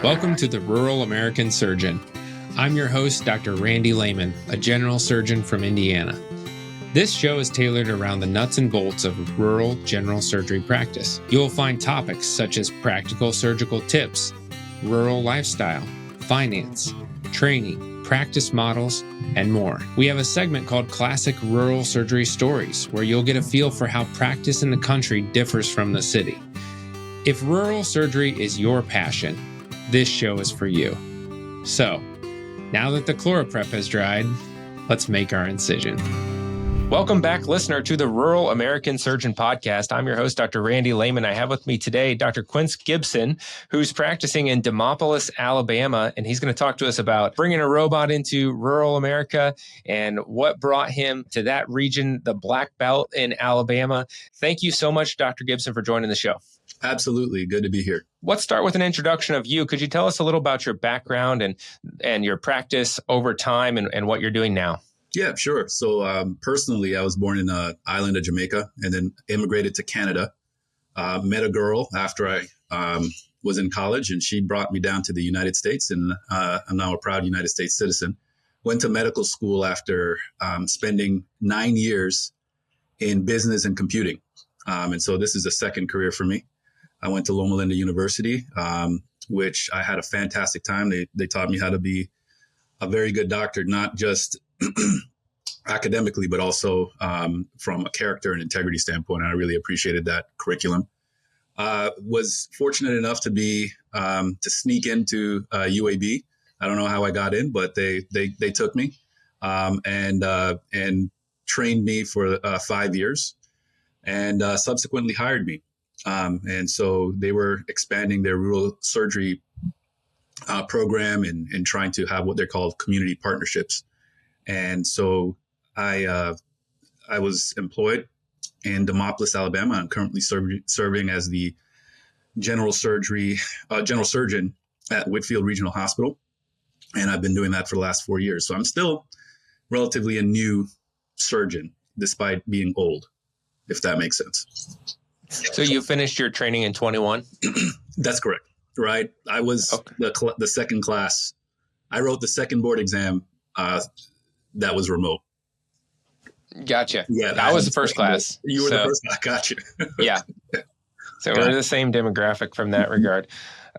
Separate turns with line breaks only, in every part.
Welcome to the Rural American Surgeon. I'm your host, Dr. Randy Lehman, a general surgeon from Indiana. This show is tailored around the nuts and bolts of rural general surgery practice. You will find topics such as practical surgical tips, rural lifestyle, finance, training, practice models, and more. We have a segment called Classic Rural Surgery Stories, where you'll get a feel for how practice in the country differs from the city. If rural surgery is your passion, this show is for you. So, now that the ChloraPrep has dried, let's make our incision. Welcome back, listener, to the Rural American Surgeon Podcast. I'm your host, Dr. Randy Lehman. I have with me today Dr. Quince Gibson, who's practicing in Demopolis, Alabama, and he's going to talk to us about bringing a robot into rural America and what brought him to that region, the Black Belt in Alabama. Thank you so much, Dr. Gibson, for joining the show.
Absolutely. Good to be here.
Let's start with an introduction of you. Could you tell us a little about your background and your practice over time and what you're doing now?
Yeah, sure. So personally, I was born in the island of Jamaica and then immigrated to Canada. Met a girl after I was in college, and she brought me down to the United States, and I'm now a proud United States citizen. Went to medical school after spending 9 years in business and computing. And so this is a second career for me. I went to Loma Linda University, which I had a fantastic time. They taught me how to be a very good doctor, not just academically, but also from a character and integrity standpoint. I really appreciated that curriculum. Was fortunate enough to sneak into UAB. I don't know how I got in, but they took me and trained me for 5 years and subsequently hired me. And so they were expanding their rural surgery program and trying to have what they're called community partnerships. And so I was employed in Demopolis, Alabama. I'm currently serving as the general surgeon at Whitfield Regional Hospital. And I've been doing that for the last 4 years. So I'm still relatively a new surgeon, despite being old, if that makes sense.
So you finished your training in 21?
That's correct. Right. I was the second class. I wrote the second board exam that was remote.
Gotcha.
Yeah,
I was the first class.
You were the first. I got you.
Yeah. So we're the same demographic from that regard.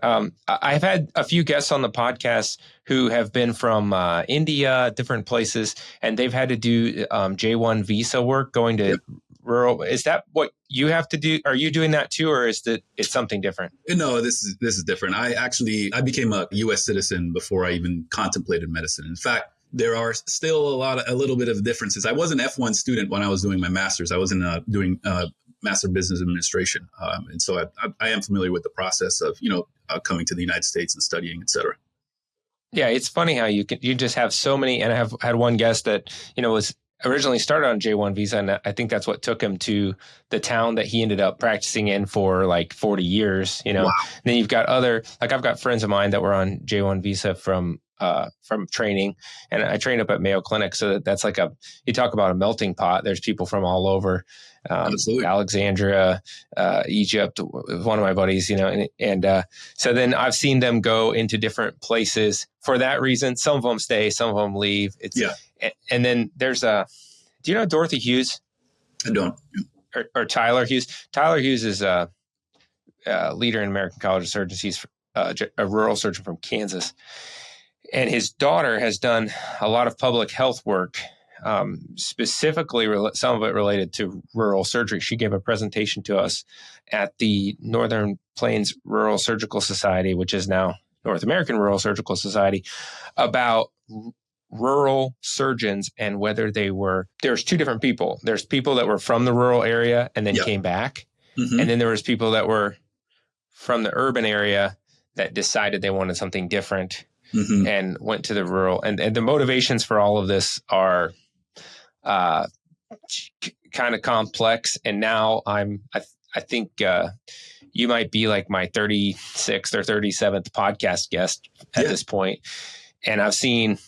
I've had a few guests on the podcast who have been from India, different places, and they've had to do J1 visa work going to rural. Is that what you have to do? Are you doing that too, or is it's something different?
No, this is different. I became a U.S. citizen before I even contemplated medicine. In fact, there are still a little bit of differences. I was an F1 student when I was doing my master's. I was doing Master of Business Administration, and so I am familiar with the process of coming to the United States and studying, et cetera.
Yeah, it's funny how you just have so many. And I have had one guest that was originally started on J1 visa, and I think that's what took him to the town that he ended up practicing in for like 40 years, Wow. And then you've got I've got friends of mine that were on J1 visa from training, and I trained up at Mayo Clinic. So that's like you talk about a melting pot. There's people from all over, Alexandria, Egypt, one of my buddies, and so then I've seen them go into different places for that reason. Some of them stay, some of them leave. And then there's do you know Dorothy Hughes?
I don't.
Or Tyler Hughes. Tyler Hughes is a leader in American College of Surgeons. He's a rural surgeon from Kansas. And his daughter has done a lot of public health work, specifically some of it related to rural surgery. She gave a presentation to us at the Northern Plains Rural Surgical Society, which is now North American Rural Surgical Society, about rural surgeons and whether there's two different people. There's people that were from the rural area and then came back. Mm-hmm. And then there was people that were from the urban area that decided they wanted something different. Mm-hmm. And went to the rural, and the motivations for all of this are kind of complex. And now I think you might be like my 36th or 37th podcast guest at this point, and I've seen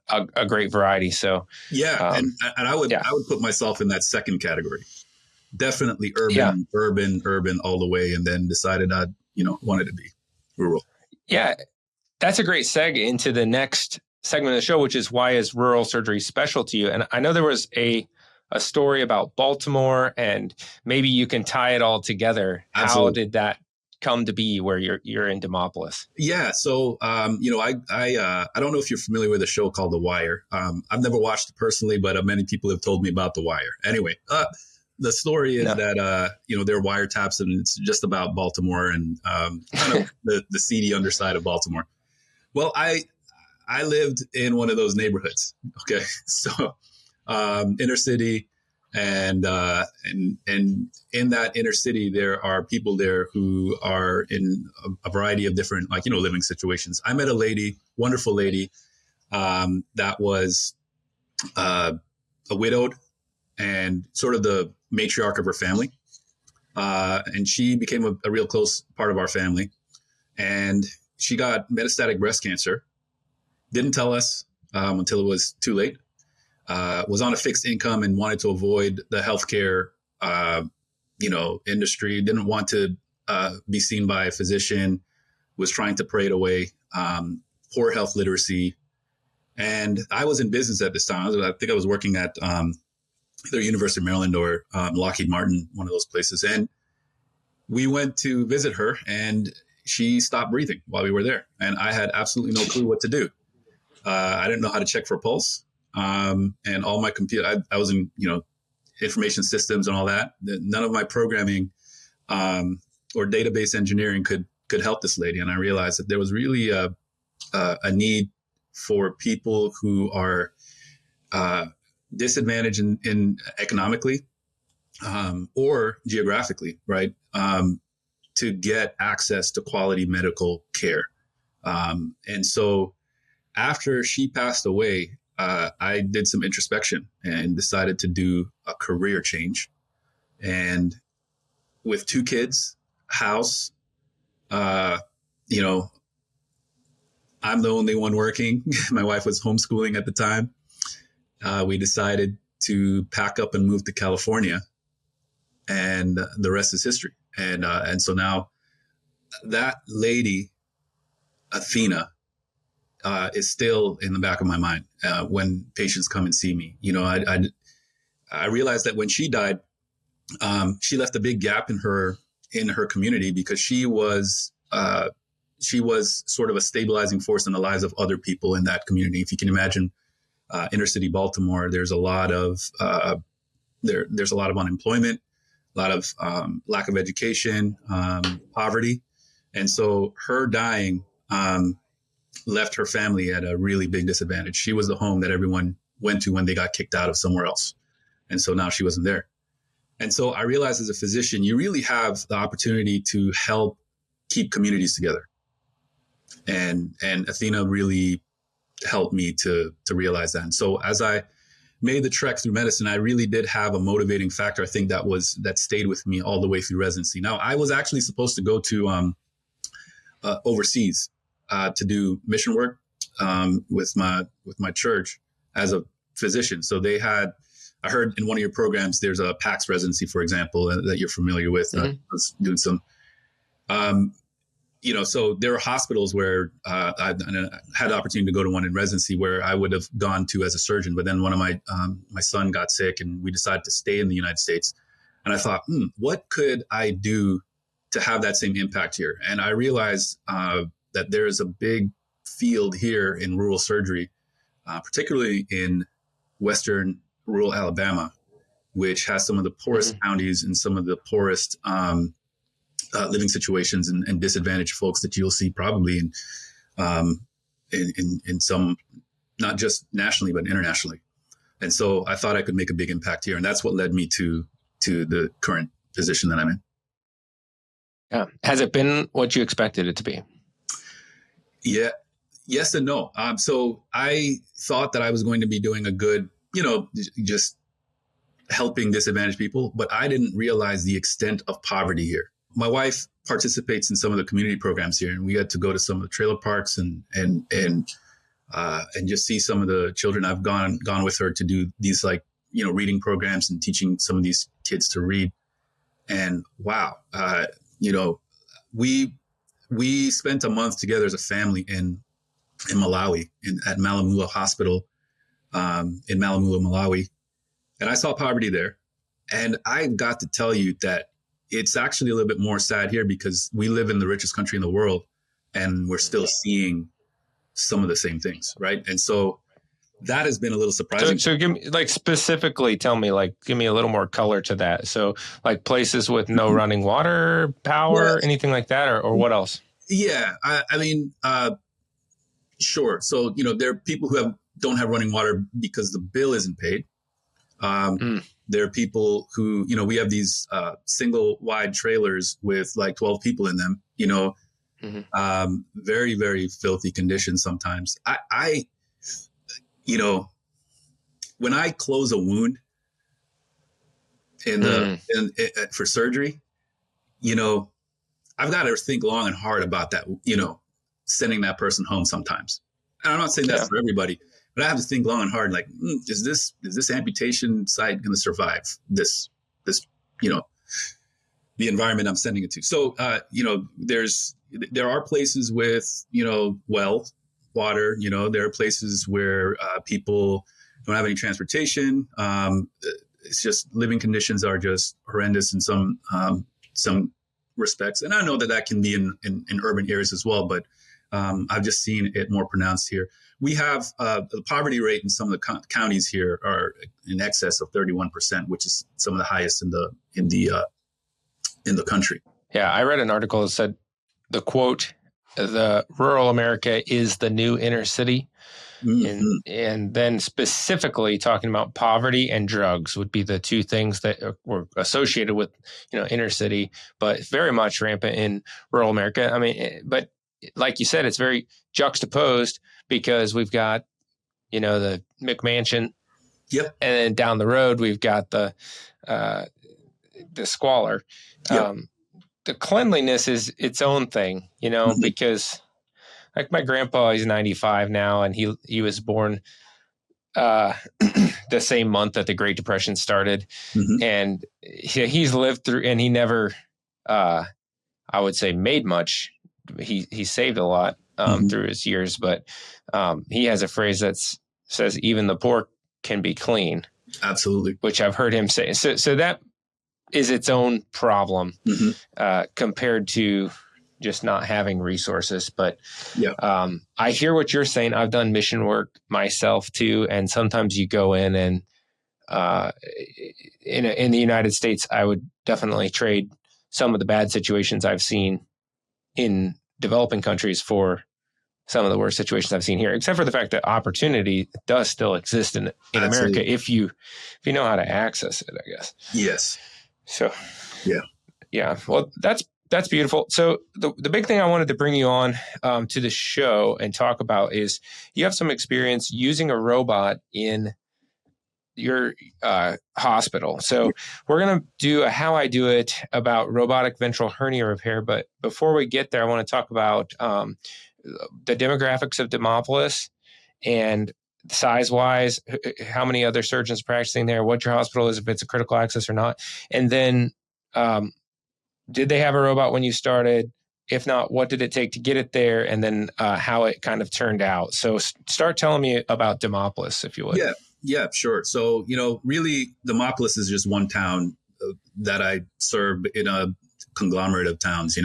a great variety. So
and I would put myself in that second category. Definitely urban all the way, and then decided I wanted to be rural.
Yeah. That's a great seg into the next segment of the show, which is why is rural surgery special to you? And I know there was a story about Baltimore, and maybe you can tie it all together.
Absolutely.
How did that come to be where you're in Demopolis?
Yeah. So, I don't know if you're familiar with a show called The Wire. I've never watched it personally, but many people have told me about The Wire. Anyway, the story is that, there are wiretaps, and it's just about Baltimore and kind of the seedy underside of Baltimore. Well, I lived in one of those neighborhoods. Okay. So, inner city, and in that inner city, there are people there who are in a variety of different, living situations. I met a lady, wonderful lady, that was a widowed and sort of the matriarch of her family. And she became a real close part of our family. And she got metastatic breast cancer. Didn't tell us until it was too late. Was on a fixed income and wanted to avoid the healthcare, industry. Didn't want to be seen by a physician. Was trying to pray it away. Poor health literacy. And I was in business at this time. I think I was working at either University of Maryland or Lockheed Martin, one of those places. And we went to visit her, and she stopped breathing while we were there. And I had absolutely no clue what to do. I didn't know how to check for pulse. And all my computer, I was in, information systems and all that. None of my programming or database engineering could help this lady. And I realized that there was really a need for people who are disadvantaged in economically or geographically, right? To get access to quality medical care. And so after she passed away, I did some introspection and decided to do a career change. And with 2 kids, house, I'm the only one working. My wife was homeschooling at the time. We decided to pack up and move to California, and the rest is history. And so now that lady, Athena, is still in the back of my mind when patients come and see me. I realized that when she died, she left a big gap in her community, because she was sort of a stabilizing force in the lives of other people in that community. If you can imagine, inner city Baltimore, there's a lot of there's a lot of unemployment, a lot of lack of education, poverty, and so her dying left her family at a really big disadvantage. She was the home that everyone went to when they got kicked out of somewhere else. And so now she wasn't there. And so I realized, as a physician, you really have the opportunity to help keep communities together. And Athena really helped me to realize that. And so as I made the trek through medicine, I really did have a motivating factor. I think that stayed with me all the way through residency. Now, I was actually supposed to go to overseas to do mission work with my church as a physician. So they had, I heard in one of your programs, there's a PACS residency, for example, that you're familiar with. Mm-hmm. I was doing some, so there are hospitals where I had the opportunity to go to one in residency where I would have gone to as a surgeon. But then one of my son got sick, and we decided to stay in the United States. And I thought, what could I do to have that same impact here? And I realized that there is a big field here in rural surgery, particularly in Western rural Alabama, which has some of the poorest counties and some of the poorest living situations and disadvantaged folks that you'll see probably in some, not just nationally, but internationally. And so I thought I could make a big impact here. And that's what led me to the current position that I'm in.
Yeah. Has it been what you expected it to be?
Yeah. Yes and no. So I thought that I was going to be doing a good, just helping disadvantaged people, but I didn't realize the extent of poverty here. My wife participates in some of the community programs here, and we had to go to some of the trailer parks and just see some of the children. I've gone with her to do these reading programs and teaching some of these kids to read. And wow, we spent a month together as a family in in Malawi, at Malamula Hospital in Malamula, Malawi. And I saw poverty there. And I got to tell you that it's actually a little bit more sad here because we live in the richest country in the world and we're still seeing some of the same things, right? And so that has been a little surprising.
So give me, like, specifically tell me, like, give me a little more color to that. So like places with no running water, power, anything like that, or what else?
Yeah. I mean, sure. So, there are people who don't have running water because the bill isn't paid. There are people who, we have these single wide trailers with like 12 people in them, very, very filthy conditions sometimes. I when I close a wound for surgery, I've got to think long and hard about that, sending that person home sometimes. And I'm not saying that's for everybody, but I have to think long and hard, like, is this amputation site going to survive this, the environment I'm sending it to? So, there are places with, well water, there are places where people don't have any transportation. It's just living conditions are just horrendous in some respects. And I know that can be in urban areas as well, but I've just seen it more pronounced here. We have the poverty rate in some of the counties here are in excess of 31%, which is some of the highest in the country.
Yeah, I read an article that said the quote, "The rural America is the new inner city." And then specifically talking about poverty and drugs would be the two things that were associated with, inner city, but very much rampant in rural America. I mean, but like you said, it's very juxtaposed because we've got, the McMansion.
Yep.
And then down the road, we've got the squalor.
Yep.
The cleanliness is its own thing, because like my grandpa, he's 95 now, and he was born the same month that the Great Depression started. And he's lived through, and he never, I would say, made much. He saved a lot through his years, but he has a phrase that says even the poor can be clean.
Absolutely. Which
I've heard him say. So that is its own problem compared to just not having resources. But I hear what you're saying. I've done mission work myself too. And sometimes you go in and in the United States, I would definitely trade some of the bad situations I've seen in developing countries for some of the worst situations I've seen here, except for the fact that opportunity does still exist in America if you know how to access it, I guess.
Yes.
So, yeah. Well, that's beautiful. So the big thing I wanted to bring you on to the show and talk about is you have some experience using a robot in your hospital. So we're going to do a how I do it about robotic ventral hernia repair. But before we get there, I want to talk about the demographics of Demopolis and size-wise, how many other surgeons practicing there, what your hospital is, if it's a critical access or not. And then did they have a robot when you started? If not, what did it take to get it there? And then how it kind of turned out. So start telling me about Demopolis, if you would.
Yeah, sure. So, really, Demopolis is just one town that I serve in a conglomerate of towns,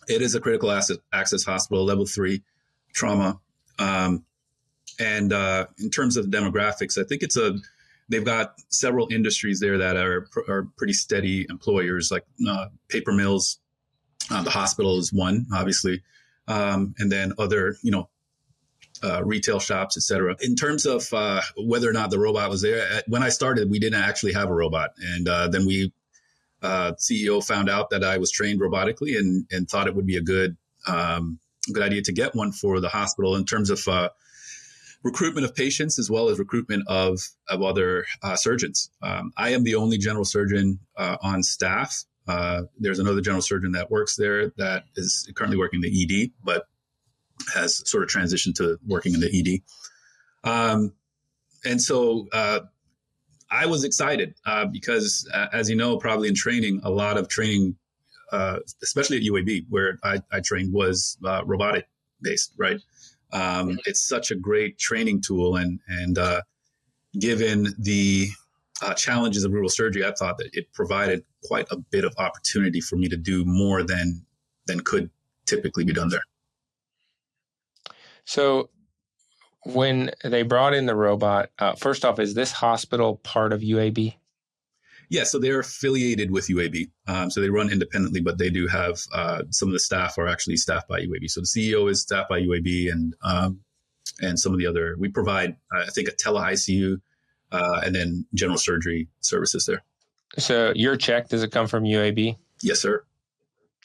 It is a critical access hospital, level 3 trauma. And in terms of demographics, I think they've got several industries there that are pretty steady employers, like paper mills. The hospital is one, obviously. And then other, retail shops, et cetera. In terms of whether or not the robot was there, when I started, we didn't actually have a robot. And then CEO found out that I was trained robotically and thought it would be a good idea to get one for the hospital in terms of recruitment of patients as well as recruitment of other surgeons. I am the only general surgeon on staff. There's another general surgeon that works there that is currently working in the ED, but has sort of transitioned to working in the ED. And so I was excited because, as you know, probably in training, a lot of training, especially at UAB, where I trained, was robotic based, right? It's such a great training tool, and given the challenges of rural surgery, I thought that it provided quite a bit of opportunity for me to do more than could typically be done there.
So when they brought in the robot, first off, is this hospital part of UAB?
Yeah, so they're affiliated with UAB. So they run independently, but they do have some of the staff are actually staffed by UAB. So the CEO is staffed by UAB, and some of the other, we provide, I think, a tele-ICU and then general surgery services there.
So your check, does it come from UAB?
Yes, sir.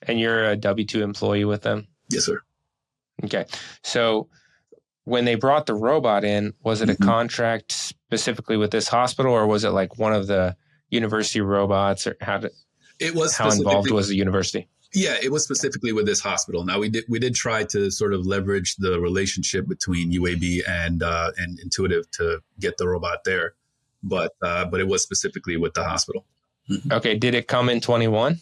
And you're a W-2 employee with them?
Yes, sir.
Okay. So when they brought the robot in, was it a contract specifically with this hospital, or was it like one of the university robots, or how involved was the university?
Yeah, it was specifically with this hospital. Now we did try to sort of leverage the relationship between UAB and Intuitive to get the robot there, but it was specifically with the hospital.
Okay, did it come in 21?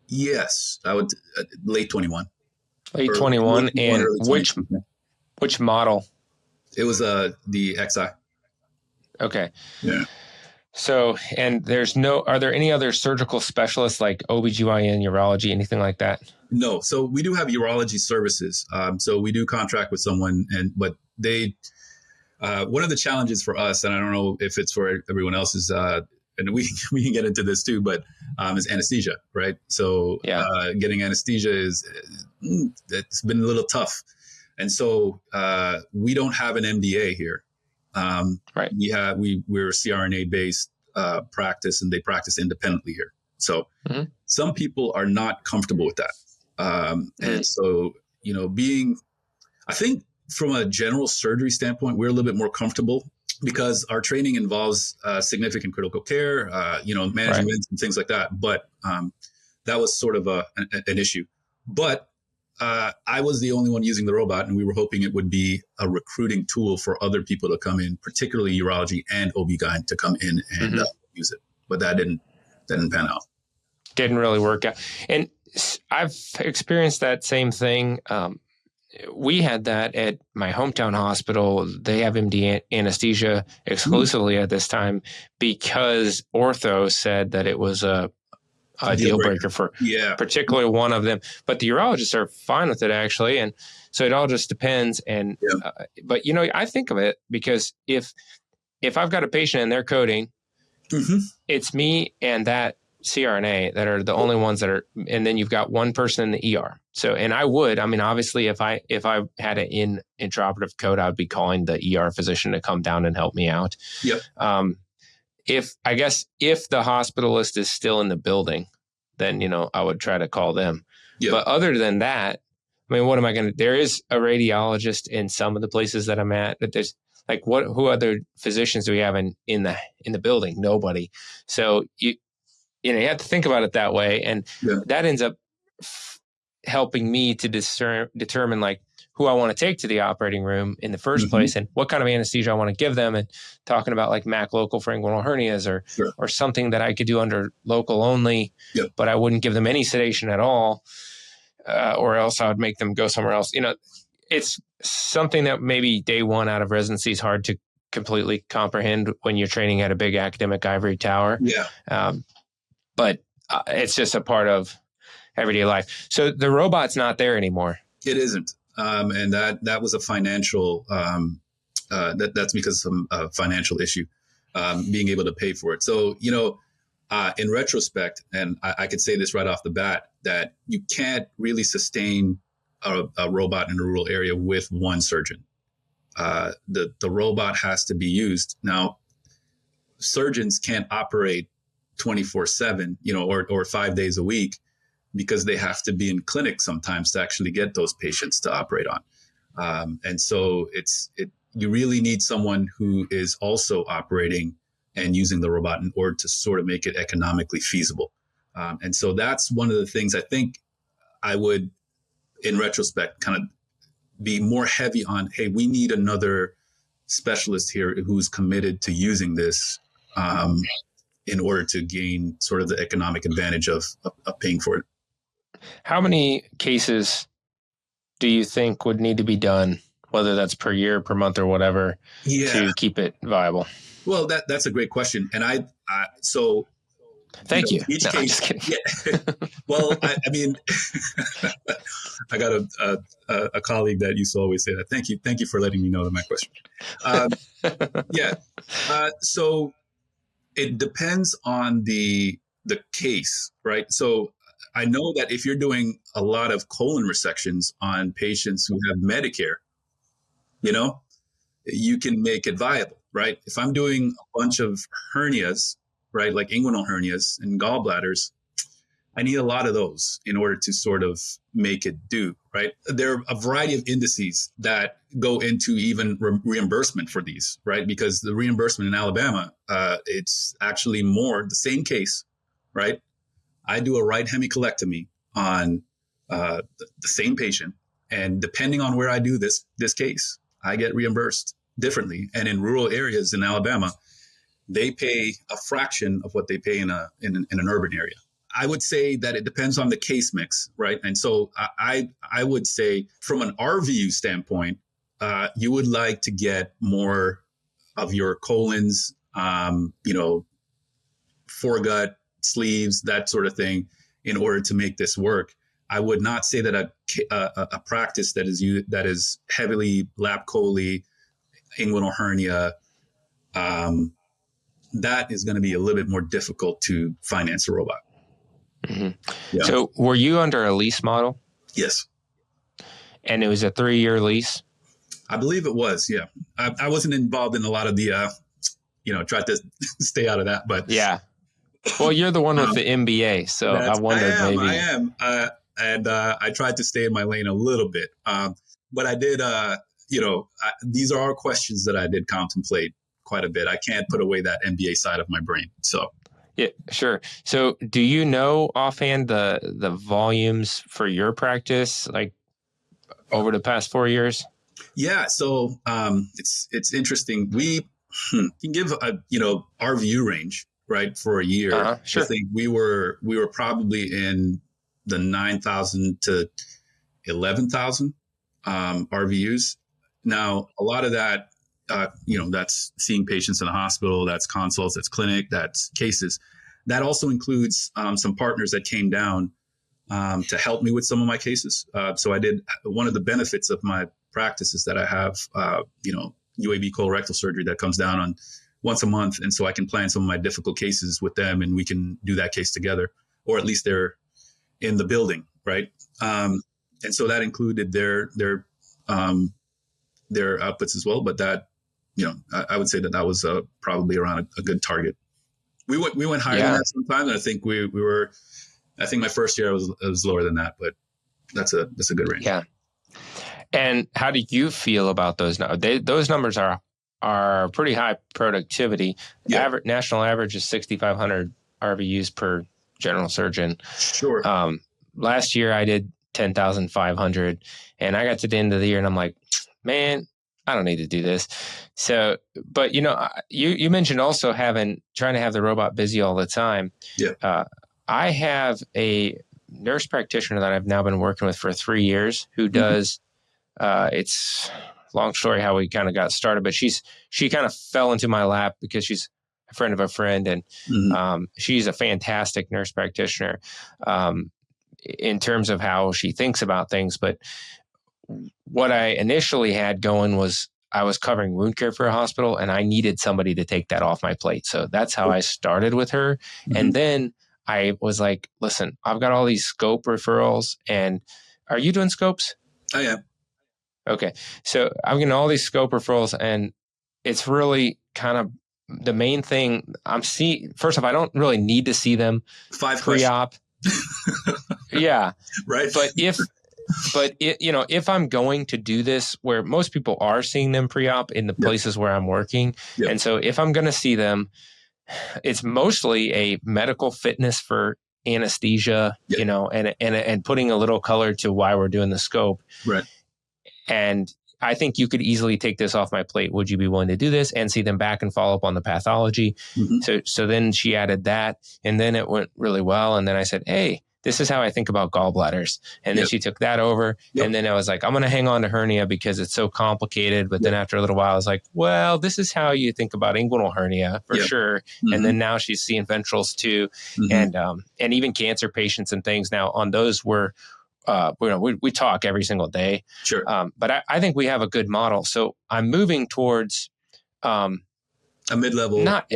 Yes, I would late 21.
Late 21, and which model?
It was the XI.
Okay.
Yeah.
So, and are there any other surgical specialists like OBGYN, urology, anything like that?
No. So we do have urology services. So we do contract with someone, but they, one of the challenges for us, and I don't know if it's for everyone else, is, and we can get into this too, but is anesthesia, right? So getting anesthesia it's been a little tough. And so we don't have an MDA here.
Right.
We're a CRNA based practice, and they practice independently here. So some people are not comfortable with that. And so, I think from a general surgery standpoint, we're a little bit more comfortable because our training involves significant critical care, management and things like that. But that was sort of an issue. But I was the only one using the robot, and we were hoping it would be a recruiting tool for other people to come in, particularly urology and OB-GYN to come in and use it. But that didn't pan out.
Didn't really work out. And I've experienced that same thing. We had that at my hometown hospital. They have MD anesthesia exclusively at this time because ortho said that it was a deal breaker for particularly one of them. But the urologists are fine with it, actually. And so it all just depends. And but, I think of it because if I've got a patient and they're coding, it's me and that CRNA that are the only ones that are, and then you've got one person in the ER. So, and obviously if I had an intraoperative code, I would be calling the ER physician to come down and help me out.
Yep.
If the hospitalist is still in the building, then, I would try to call them. Yep. But other than that, what am I going to, there is a radiologist in some of the places that I'm at, but there's like, who other physicians do we have in the building? Nobody. So you have to think about it that way. And that ends up helping me to determine like who I want to take to the operating room in the first place and what kind of anesthesia I want to give them, and talking about like MAC local for inguinal hernias or something that I could do under local only, but I wouldn't give them any sedation at all, or else I would make them go somewhere else. It's something that maybe day one out of residency is hard to completely comprehend when you're training at a big academic ivory tower. But it's just a part of everyday life. So the robot's not there anymore.
It isn't. And that was a financial, that's because of some financial issue, being able to pay for it. So, in retrospect, and I could say this right off the bat, that you can't really sustain a robot in a rural area with one surgeon. The robot has to be used. Now, surgeons can't operate 24/7, or 5 days a week, because they have to be in clinic sometimes to actually get those patients to operate on. And so you really need someone who is also operating and using the robot in order to sort of make it economically feasible. And so that's one of the things I think I would, in retrospect, kind of be more heavy on, hey, we need another specialist here who's committed to using this in order to gain sort of the economic advantage of paying for it.
How many cases do you think would need to be done, whether that's per year, per month, or whatever, to keep it viable?
Well, that's a great question. And so
thank you.
Each
no,
case,
I'm just kidding.
Yeah. Well, I mean, I got a colleague that used to always say that. Thank you for letting me know that my question. Yeah. So it depends on the case, right? So I know that if you're doing a lot of colon resections on patients who have Medicare, you can make it viable, right? If I'm doing a bunch of hernias, right, like inguinal hernias and gallbladders, I need a lot of those in order to sort of make it do, right? There are a variety of indices that go into even reimbursement for these, right? Because the reimbursement in Alabama, it's actually more the same case, right? I do a right hemicolectomy on the same patient, and depending on where I do this case, I get reimbursed differently. And in rural areas in Alabama, they pay a fraction of what they pay in an urban area. I would say that it depends on the case mix, right? And so I would say from an RVU standpoint, you would like to get more of your colons, foregut, sleeves, that sort of thing, in order to make this work. I would not say that a practice that is heavily lap chole, inguinal hernia, that is going to be a little bit more difficult to finance a robot.
Mm-hmm.
Yeah.
So were you under a lease model?
Yes.
And it was a 3-year lease?
I believe it was, yeah. I wasn't involved in a lot of the, tried to stay out of that, but.
Yeah. Well, you're the one with the MBA, so I wondered maybe.
I am. And I tried to stay in my lane a little bit. But I did, these are all questions that I did contemplate quite a bit. I can't put away that MBA side of my brain, so.
Yeah, sure. So do you know offhand the volumes for your practice, like over the past 4 years?
Yeah. So it's interesting. We can give our view range, right, for a year.
Sure.
I think we were probably in the 9,000 to 11,000 RVUs. Now, a lot of that, that's seeing patients in the hospital, that's consults, that's clinic, that's cases. That also includes some partners that came down to help me with some of my cases. So I did, one of the benefits of my practice is that I have, UAB colorectal surgery that comes down on once a month. And so I can plan some of my difficult cases with them, and we can do that case together, or at least they're in the building. Right. And so that included their outputs as well. But that, I would say that was probably around a good target. We went higher than that sometimes. And I think we were, I think my first year was lower than that, but that's a good range.
Yeah. And how do you feel about those numbers? Those numbers are pretty high productivity.
Yeah.
National average is 6,500 RVUs per general surgeon.
Sure.
Last year I did 10,500, and I got to the end of the year and I'm like, man, I don't need to do this. So, but you mentioned also trying to have the robot busy all the time.
Yeah.
I have a nurse practitioner that I've now been working with for 3 years who does, it's a long story how we kind of got started, but she kind of fell into my lap because she's a friend of a friend, and she's a fantastic nurse practitioner in terms of how she thinks about things. But what I initially had going was I was covering wound care for a hospital, and I needed somebody to take that off my plate. So that's how I started with her. And then I was like, listen, I've got all these scope referrals, and are you doing scopes?
I am.
Okay. So I'm getting all these scope referrals, and it's really kind of the main thing I'm seeing. First off, I don't really need to see them
5
pre-op. Yeah.
Right.
But if I'm going to do this, where most people are seeing them pre-op in the places where I'm working.
Yep.
And so if I'm going to see them, it's mostly a medical fitness for anesthesia, and putting a little color to why we're doing the scope.
Right.
And I think you could easily take this off my plate. Would you be willing to do this and see them back and follow up on the pathology? So then she added that, and then it went really well. And then I said, hey, this is how I think about gallbladders. And then she took that over. And then I was like, I'm going to hang on to hernia because it's so complicated. But then after a little while, I was like, well, this is how you think about inguinal hernia for sure. And then now she's seeing ventrals too. And even cancer patients and things. Now on those, we talk every single day.
Sure.
But I think we have a good model. So I'm moving towards
a mid-level.
Not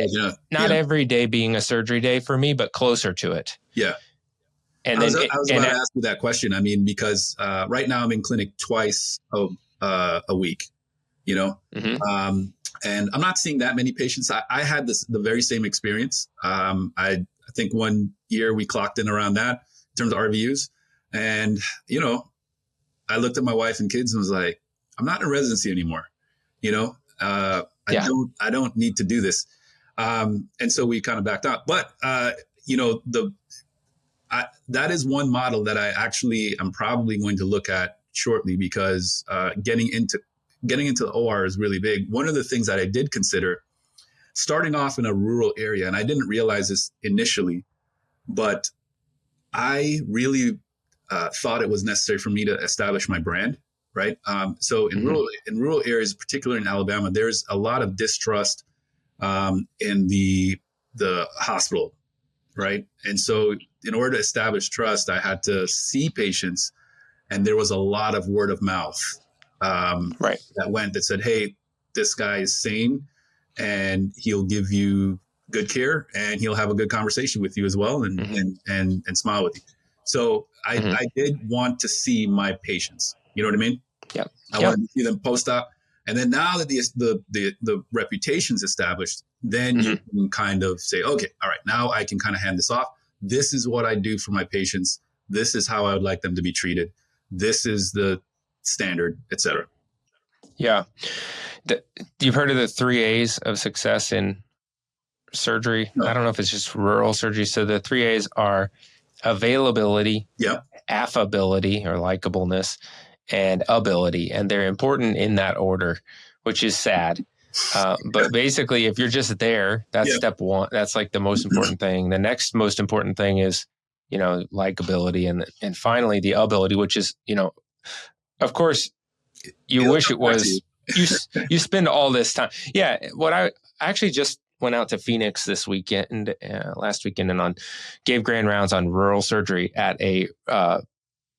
every day being a surgery day for me, but closer to it.
Yeah.
And
I was about to ask you that question. I mean, because right now I'm in clinic twice a week, and I'm not seeing that many patients. I had the very same experience. I think one year we clocked in around that in terms of RVUs. And, I looked at my wife and kids and was like, I'm not in residency anymore. I don't need to do this. And so we kind of backed out. But, that is one model that I actually am probably going to look at shortly because getting into the OR is really big. One of the things that I did consider starting off in a rural area, and I didn't realize this initially, but I really thought it was necessary for me to establish my brand, right? So in rural areas, particularly in Alabama, there's a lot of distrust in the hospital, right? And so in order to establish trust, I had to see patients, and there was a lot of word of mouth that said, hey, this guy is sane and he'll give you good care and he'll have a good conversation with you as well and smile with you. So I did want to see my patients. You know what I mean?
Yeah.
I wanted to see them post-op. And then now that the reputation's established, then you can kind of say, okay, all right, now I can kind of hand this off. This is what I do for my patients. This is how I would like them to be treated. This is the standard, et cetera.
Yeah. You've heard of the 3 A's of success in surgery? No. I don't know if it's just rural surgery. So the 3 A's are availability, affability or likableness, and ability. And they're important in that order, which is sad. But basically, if you're just there, that's step one. That's like the most important thing. The next most important thing is, likability. And finally, the ability, which is, of course, you wish it was, you spend all this time. Yeah. What I actually just went out to Phoenix this weekend, last weekend, and gave grand rounds on rural surgery at a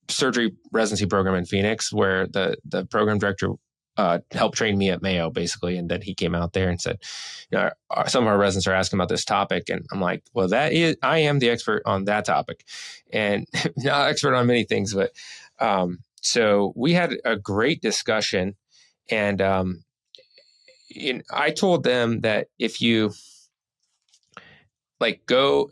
surgery residency program in Phoenix, where the program director helped train me at Mayo, basically. And then he came out there and said, some of our residents are asking about this topic. And I'm like, well, I am the expert on that topic, and not expert on many things. But so we had a great discussion, and I told them that if you go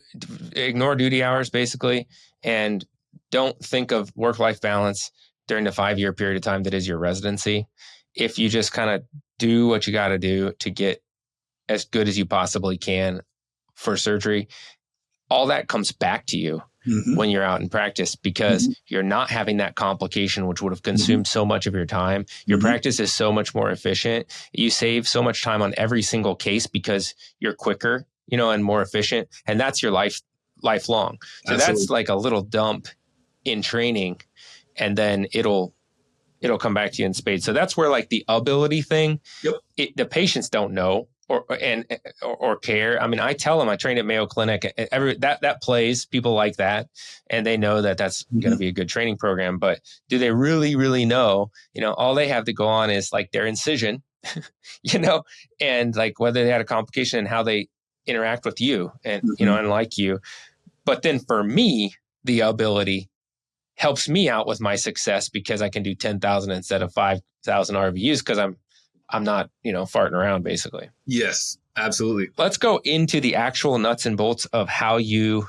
ignore duty hours, basically, and don't think of work-life balance during the 5-year period of time that is your residency, if you just kind of do what you got to do to get as good as you possibly can for surgery, all that comes back to you when you're out in practice, because you're not having that complication, which would have consumed so much of your time. Your practice is so much more efficient. You save so much time on every single case because you're quicker, and more efficient. And that's your lifelong. So that's like a little dump in training, and then it'll come back to you in spades. So that's where the ability thing, the patients don't know or care. I mean, I tell them I trained at Mayo Clinic. That plays, people like that, and they know that that's going to be a good training program. But do they really, really know? All they have to go on is their incision, and whether they had a complication and how they interact with you, and and like you. But then for me, the ability helps me out with my success because I can do 10,000 instead of 5,000 RVUs because I'm not, farting around, basically.
Yes, absolutely.
Let's go into the actual nuts and bolts of how you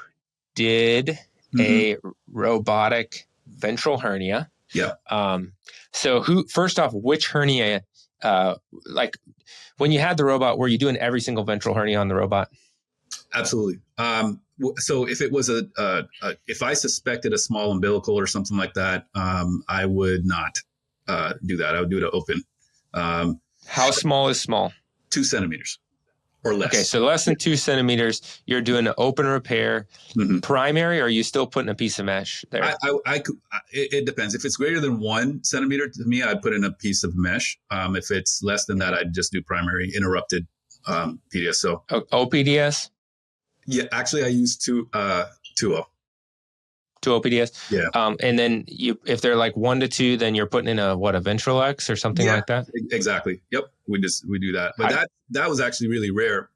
did a robotic ventral hernia.
Yeah.
So first off, which hernia, when you had the robot, were you doing every single ventral hernia on the robot?
Absolutely. So if it was if I suspected a small umbilical or something like that, I would not do that. I would do it open.
How small is small?
2 centimeters. or less.
Okay, so less than 2 centimeters, you're doing an open repair. Primary, or are you still putting a piece of mesh there?
It depends. If it's greater than 1 centimeter, to me, I'd put in a piece of mesh. If it's less than that, I'd just do primary interrupted PDS.
OPDS?
Yeah, actually, I use 2O.
2 OPDS?
Yeah.
And then if they're like 1 to 2, then you're putting in a Ventral X or something like that?
Exactly. Yep. We do that. But that was actually really rare.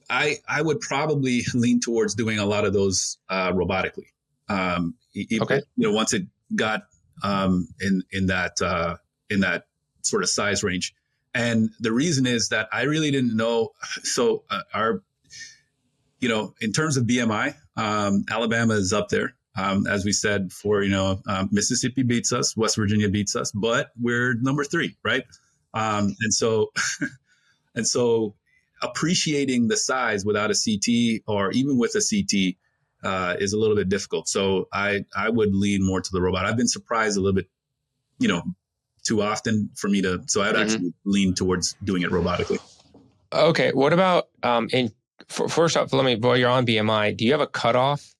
I would probably lean towards doing a lot of those robotically. Once it got in that sort of size range. And the reason is that I really didn't know. So in terms of BMI, Alabama is up there. As we said before, Mississippi beats us, West Virginia beats us, but we're number 3, right? And so appreciating the size without a CT or even with a CT is a little bit difficult. So I would lean more to the robot. I've been surprised a little bit, too often for me to. So I'd actually lean towards doing it robotically.
Okay. What about first off, while you're on BMI, do you have a cutoff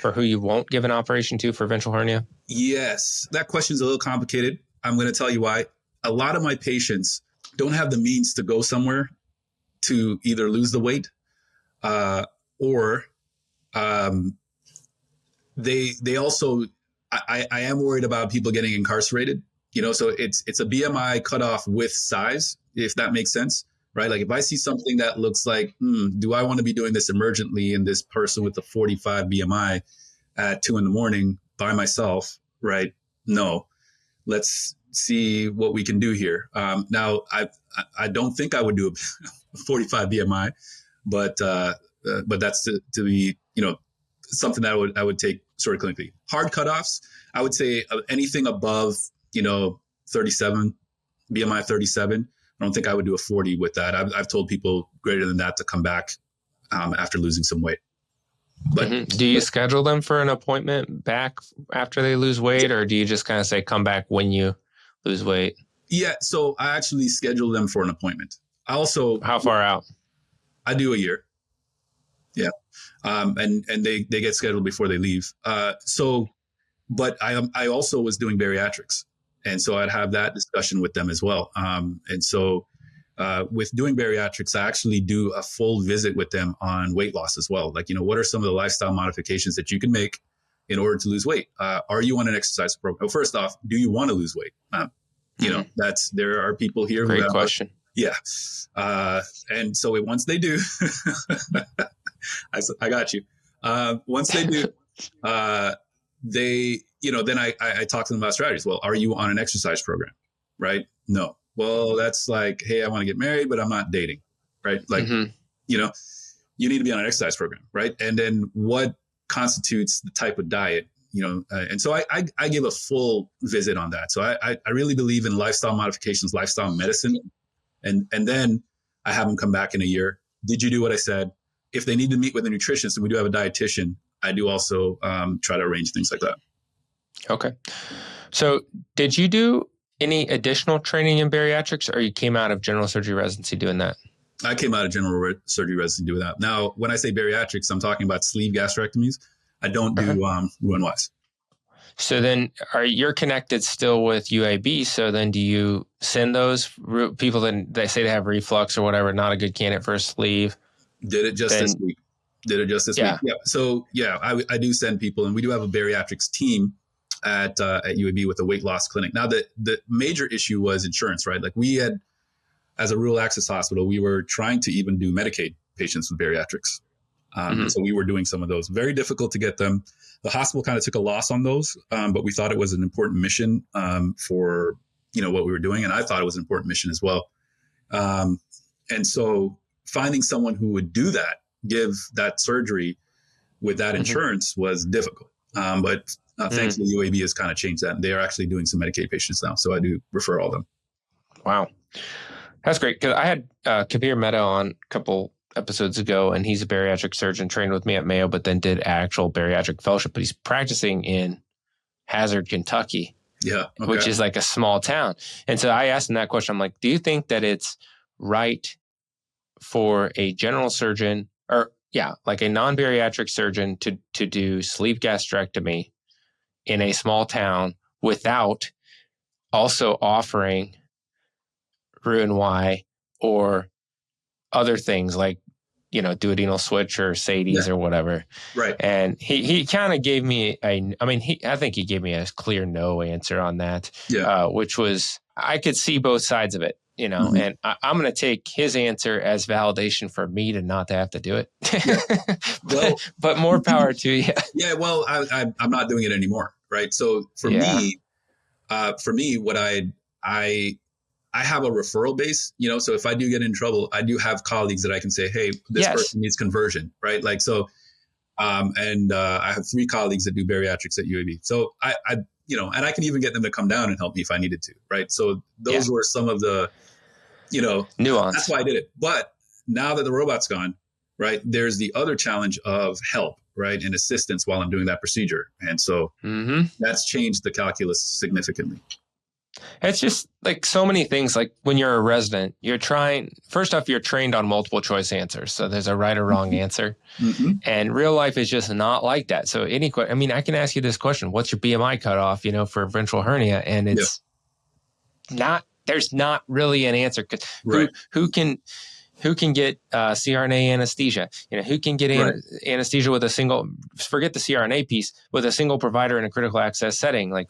for who you won't give an operation to for ventral hernia?
Yes, that question's a little complicated. I'm going to tell you why. A lot of my patients don't have the means to go somewhere to either lose the weight or they also, I am worried about people getting incarcerated, so it's a BMI cutoff with size, if that makes sense, right? Like if I see something that looks like, do I want to be doing this emergently in this person with a 45 BMI at 2 a.m. by myself, right? No, let's see what we can do here. Now, I don't think I would do a 45 BMI, but that's to be, something that I would take sort of clinically. Hard cutoffs, I would say anything above, 37, BMI 37. I don't think I would do a 40 with that. I've told people greater than that to come back after losing some weight. But
do you schedule them for an appointment back after they lose weight, or do you just kind of say, come back when you lose weight?
Yeah. So I actually schedule them for an appointment. I also,
how far out?
I do a year. Yeah. And they get scheduled before they leave. But I also was doing bariatrics. And so I'd have that discussion with them as well. And so with doing bariatrics, I actually do a full visit with them on weight loss as well. Like, what are some of the lifestyle modifications that you can make in order to lose weight? Are you on an exercise program? Well, first off, do you want to lose weight? There are people here.
Great question.
Yeah. And so once they do, I got you. Once they do, then I talk to them about strategies. Well, are you on an exercise program? Right? No. Well, that's like, hey, I want to get married, but I'm not dating. Right? Like, you need to be on an exercise program. Right? And then what constitutes the type of diet? And so I give a full visit on that. So I really believe in lifestyle modifications, lifestyle medicine. And then I have them come back in a year. Did you do what I said? If they need to meet with a nutritionist, and we do have a dietitian, I do also try to arrange things like that.
Okay. So did you do any additional training in bariatrics, or you came out of general surgery residency doing that?
I came out of general surgery residency doing that. Now, when I say bariatrics, I'm talking about sleeve gastrectomies. I don't do Roux-en-Y's.
So then you're connected still with UAB. So then do you send those people that they say they have reflux or whatever, not a good candidate for a sleeve?
Did it just this week. Yeah. So yeah, I do send people, and we do have a bariatrics team at UAB with a weight loss clinic. Now the major issue was insurance, right? Like we had, as a rural access hospital, we were trying to even do Medicaid patients with bariatrics. So we were doing some of those. Very difficult to get them. The hospital kind of took a loss on those, but we thought it was an important mission for what we were doing, and I thought it was an important mission as well. And so finding someone who would do that, give that surgery with that insurance was difficult. But thankfully, UAB has kind of changed that, and they are actually doing some Medicaid patients now. So I do refer all of them.
Wow, that's great. Because I had Kabir Mehta on a couple episodes ago, and he's a bariatric surgeon, trained with me at Mayo, but then did actual bariatric fellowship. But he's practicing in Hazard, Kentucky, which is like a small town. And so I asked him that question. I'm like, do you think that it's right for a general surgeon like a non-bariatric surgeon to do sleeve gastrectomy in a small town without also offering Roux-en-Y or other things like, duodenal switch or SADIs or whatever.
Right.
And he kind of gave me I think he gave me a clear no answer on that, which was, I could see both sides of it, and I'm going to take his answer as validation for me to not to have to do it. but more power to you.
Yeah. Well, I'm not doing it anymore. Right. So for me, what I have a referral base, so if I do get in trouble, I do have colleagues that I can say, hey, this person needs conversion, right? Like, so, and I have 3 colleagues that do bariatrics at UAB. So and I can even get them to come down and help me if I needed to, right? So those were some of the,
nuance.
That's why I did it. But now that the robot's gone, right, there's the other challenge of help, right, and assistance while I'm doing that procedure. And so that's changed the calculus significantly.
It's just like so many things. Like when you're a resident, first off, you're trained on multiple choice answers. So there's a right or wrong answer. And real life is just not like that. So I can ask you this question: what's your BMI cutoff, for ventral hernia? And it's there's not really an answer. Cause who can get CRNA anesthesia? Who can get anesthesia with a single, forget the CRNA piece, with a single provider in a critical access setting? Like,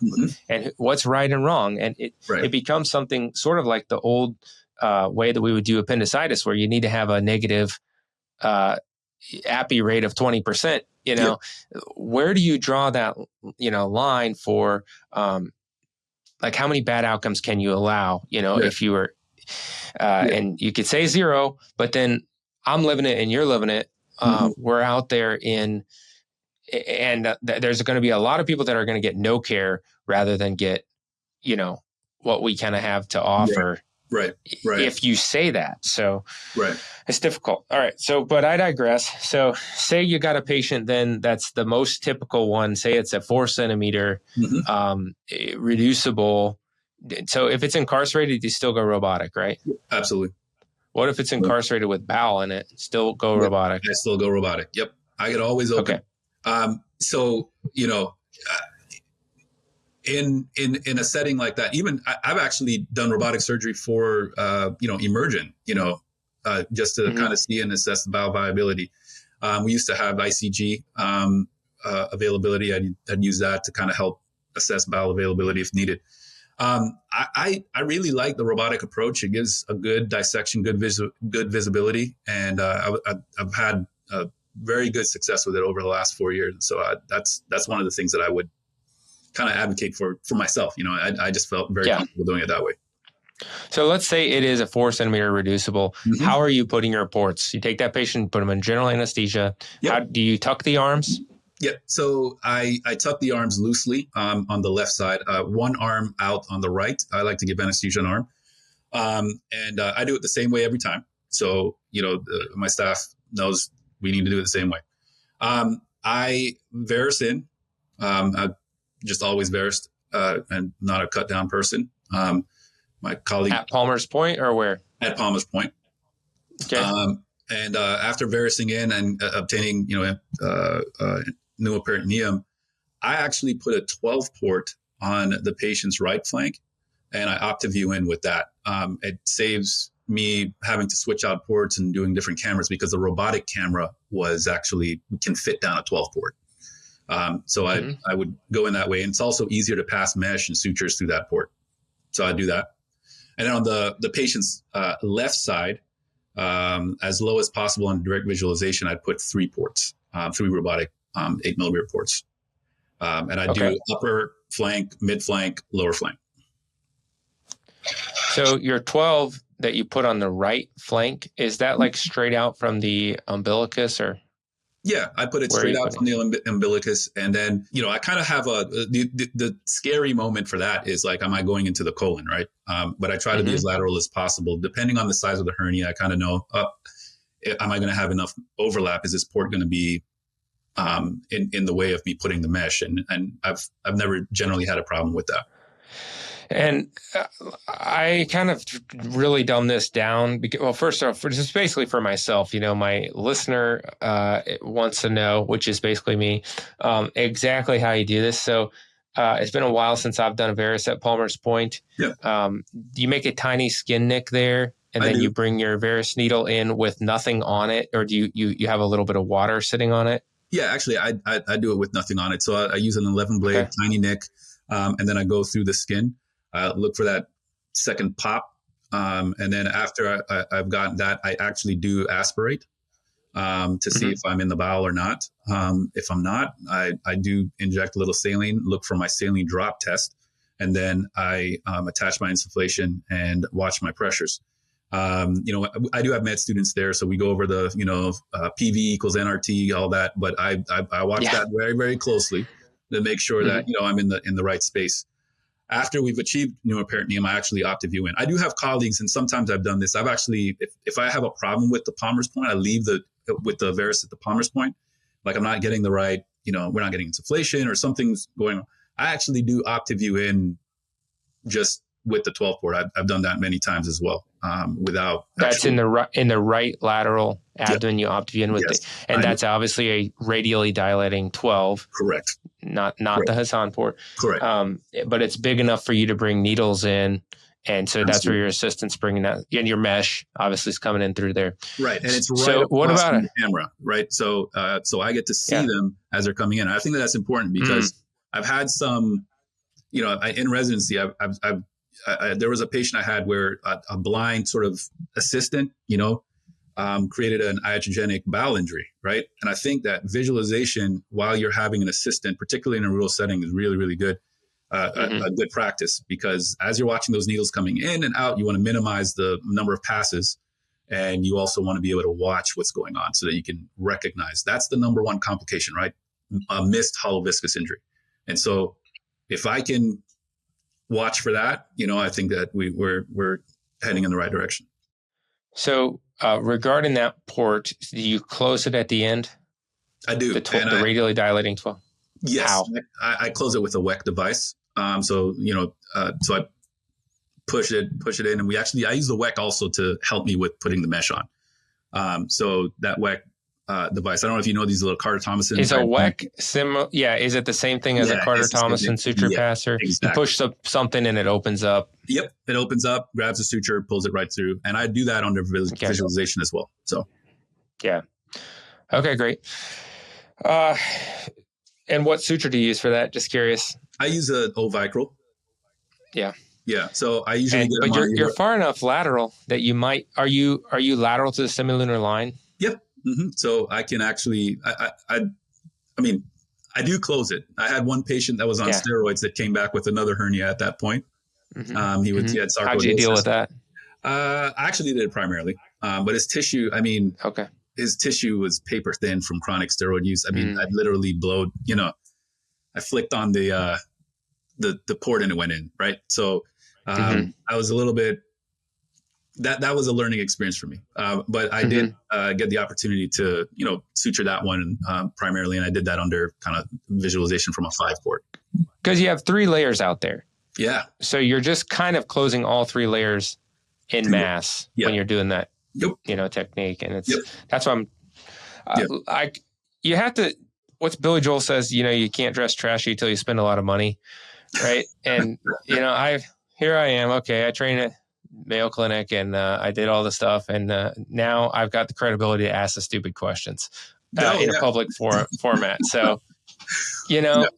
and what's right and wrong? And it becomes something sort of like the old way that we would do appendicitis, where you need to have a negative API rate of 20%. Where do you draw that line for like how many bad outcomes can you allow? If you were and you could say 0, but then I'm living it and you're living it. We're out there and there's going to be a lot of people that are going to get no care rather than get, what we kind of have to offer.
Right.
If you say that. So it's difficult. All right. So, but I digress. So say you got a patient, then that's the most typical one. Say it's a 4 centimeter, reducible. So if it's incarcerated, you still go robotic, right?
Absolutely.
What if it's incarcerated with bowel in it? Still go robotic?
I still go robotic. Yep. I could always open.
Okay.
So, in a setting like that, even I've actually done robotic surgery for, emergent, just to kind of see and assess the bowel viability. We used to have ICG availability. I'd use that to kind of help assess bowel availability if needed. I really like the robotic approach. It gives a good dissection, good visibility. And I've had very good success with it over the last 4 years. So that's one of the things that I would kind of advocate for myself. I just felt very comfortable doing it that way.
So let's say it is a 4 centimeter reducible. How are you putting your ports? You take that patient, put them in general anesthesia. How do you tuck the arms?
Yeah. So I tuck the arms loosely on the left side, one arm out on the right. I like to give anesthesia an arm. And I do it the same way every time. So, my staff knows we need to do it the same way. I varus in. I've just always varused and not a cut down person. My colleague.
At Palmer's Point or where?
At Palmer's Point.
Okay.
And after varusing in and obtaining, pneumoperitoneum, I actually put a 12 port on the patient's right flank, and I OptiView in with that. It saves me having to switch out ports and doing different cameras because the robotic camera can fit down a 12 port. So I would go in that way, and it's also easier to pass mesh and sutures through that port. So I do that. And then on the patient's left side, as low as possible on direct visualization, I'd put 3 ports, 3 robotic 8 millimeter ports. And I do upper flank, mid flank, lower flank. So
your 12 that you put on the right flank, is that like straight out from the umbilicus or?
Yeah, I put it straight out from the umbilicus. And then, I kind of have the scary moment for that is like, am I going into the colon, right? But I try to be as lateral as possible. Depending on the size of the hernia, I kind of know, am I going to have enough overlap? Is this port going to be in the way of me putting the mesh? And I've never generally had a problem with that.
And I kind of really dumbed this down because, well, first off, this is basically for myself. My listener wants to know, which is basically me, exactly how you do this. So it's been a while since I've done a varus at Palmer's Point.
Yeah.
You make a tiny skin nick there, and then you bring your varus needle in with nothing on it, or do you have a little bit of water sitting on it?
Yeah, actually, I do it with nothing on it. So I use an 11 blade tiny nick, and then I go through the skin. I look for that second pop, and then after I've gotten that, I actually do aspirate to see if I'm in the bowel or not. If I'm not, I do inject a little saline, look for my saline drop test, and then I attach my insufflation and watch my pressures. I do have med students there, so we go over the, PV equals NRT, all that. But I watch that very, very closely to make sure that, I'm in the right space. After we've achieved pneumoperitoneum, I actually OptiView in. I do have colleagues, and sometimes I've done this. I've actually, if I have a problem with the Palmer's Point, I leave with the varus at the Palmer's Point. Like I'm not getting the right, we're not getting insufflation or something's going on. I actually do OptiView in just with the 12 port. I've done that many times as well. Without
that's in the right lateral abdomen. You OptiView in with and that's obviously a radially dilating 12.
Correct.
Not the Hassan port.
Correct.
But it's big enough for you to bring needles in. And so that's where your assistant's bringing that, and your mesh obviously is coming in through there.
Right. And it's right
so what about
the camera, right? So I get to see them as they're coming in. I think that that's important because I've had some, in residency, there was a patient I had where a blind sort of assistant, created an iatrogenic bowel injury, right? And I think that visualization while you're having an assistant, particularly in a rural setting, is really, really good. A good practice, because as you're watching those needles coming in and out, you want to minimize the number of passes, and you also want to be able to watch what's going on so that you can recognize. That's the number one complication, right? A missed hollow viscous injury. And so if I can watch for that, I think that we're heading in the right direction.
So regarding that port, do you close it at the end?
I do.
The radially dilating 12?
Yes.
How?
I close it with a WEC device. So I push it in, and I use the WEC also to help me with putting the mesh on. So that WEC device, I don't know if you know these little Carter-Thomason.
Is a WEC similar? Yeah. Is it the same thing as a Carter-Thomason suture passer?
Exactly.
You push something and it opens up.
Yep. It opens up, grabs the suture, pulls it right through. And I do that under visualization as well. So.
Yeah. Okay, great. And what suture do you use for that? Just curious.
I use an Ovicral.
Yeah.
Yeah. So I usually
but you're far enough lateral that you might, are you lateral to the semilunar line?
Yep. Mm-hmm. So I can actually, I do close it. I had one patient that was on steroids that came back with another hernia at that point. He had sarcoidosis.
How'd you deal with that?
I actually did it primarily. But his tissue, his tissue was paper thin from chronic steroid use. I literally blowed, I flicked on the port and it went in. Right. So, I was a little bit, that was a learning experience for me. But I did get the opportunity to, suture that one primarily. And I did that under kind of visualization from a 5 port.
Because you have 3 layers out there.
Yeah.
So you're just kind of closing all 3 layers in mass when you're doing that, technique. And that's why you have to, what's Billy Joel says, you can't dress trashy till you spend a lot of money. Right. And, here I am. Okay. I train at Mayo Clinic and I did all the stuff. And now I've got the credibility to ask the stupid questions in a public format. So,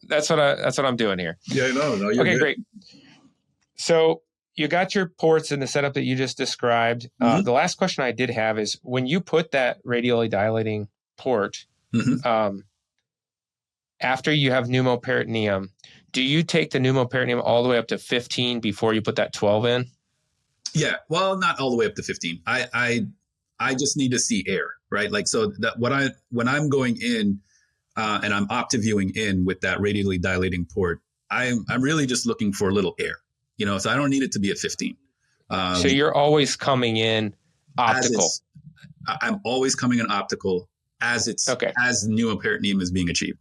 that's what I'm doing here.
Yeah, no, you're
okay,
good.
Great. So you got your ports in the setup that you just described. The last question I did have is when you put that radially dilating port, after you have pneumoperitoneum, do you take the pneumoperitoneum all the way up to 15 before you put that 12 in?
Yeah, well, not all the way up to 15. I just need to see air, right? Like, so that when I'm going in and I'm OptiViewing in with that radially dilating port, I'm really just looking for a little air, so I don't need it to be at 15.
So you're always coming in optical.
I'm always coming in optical as pneumoperitoneum is being achieved.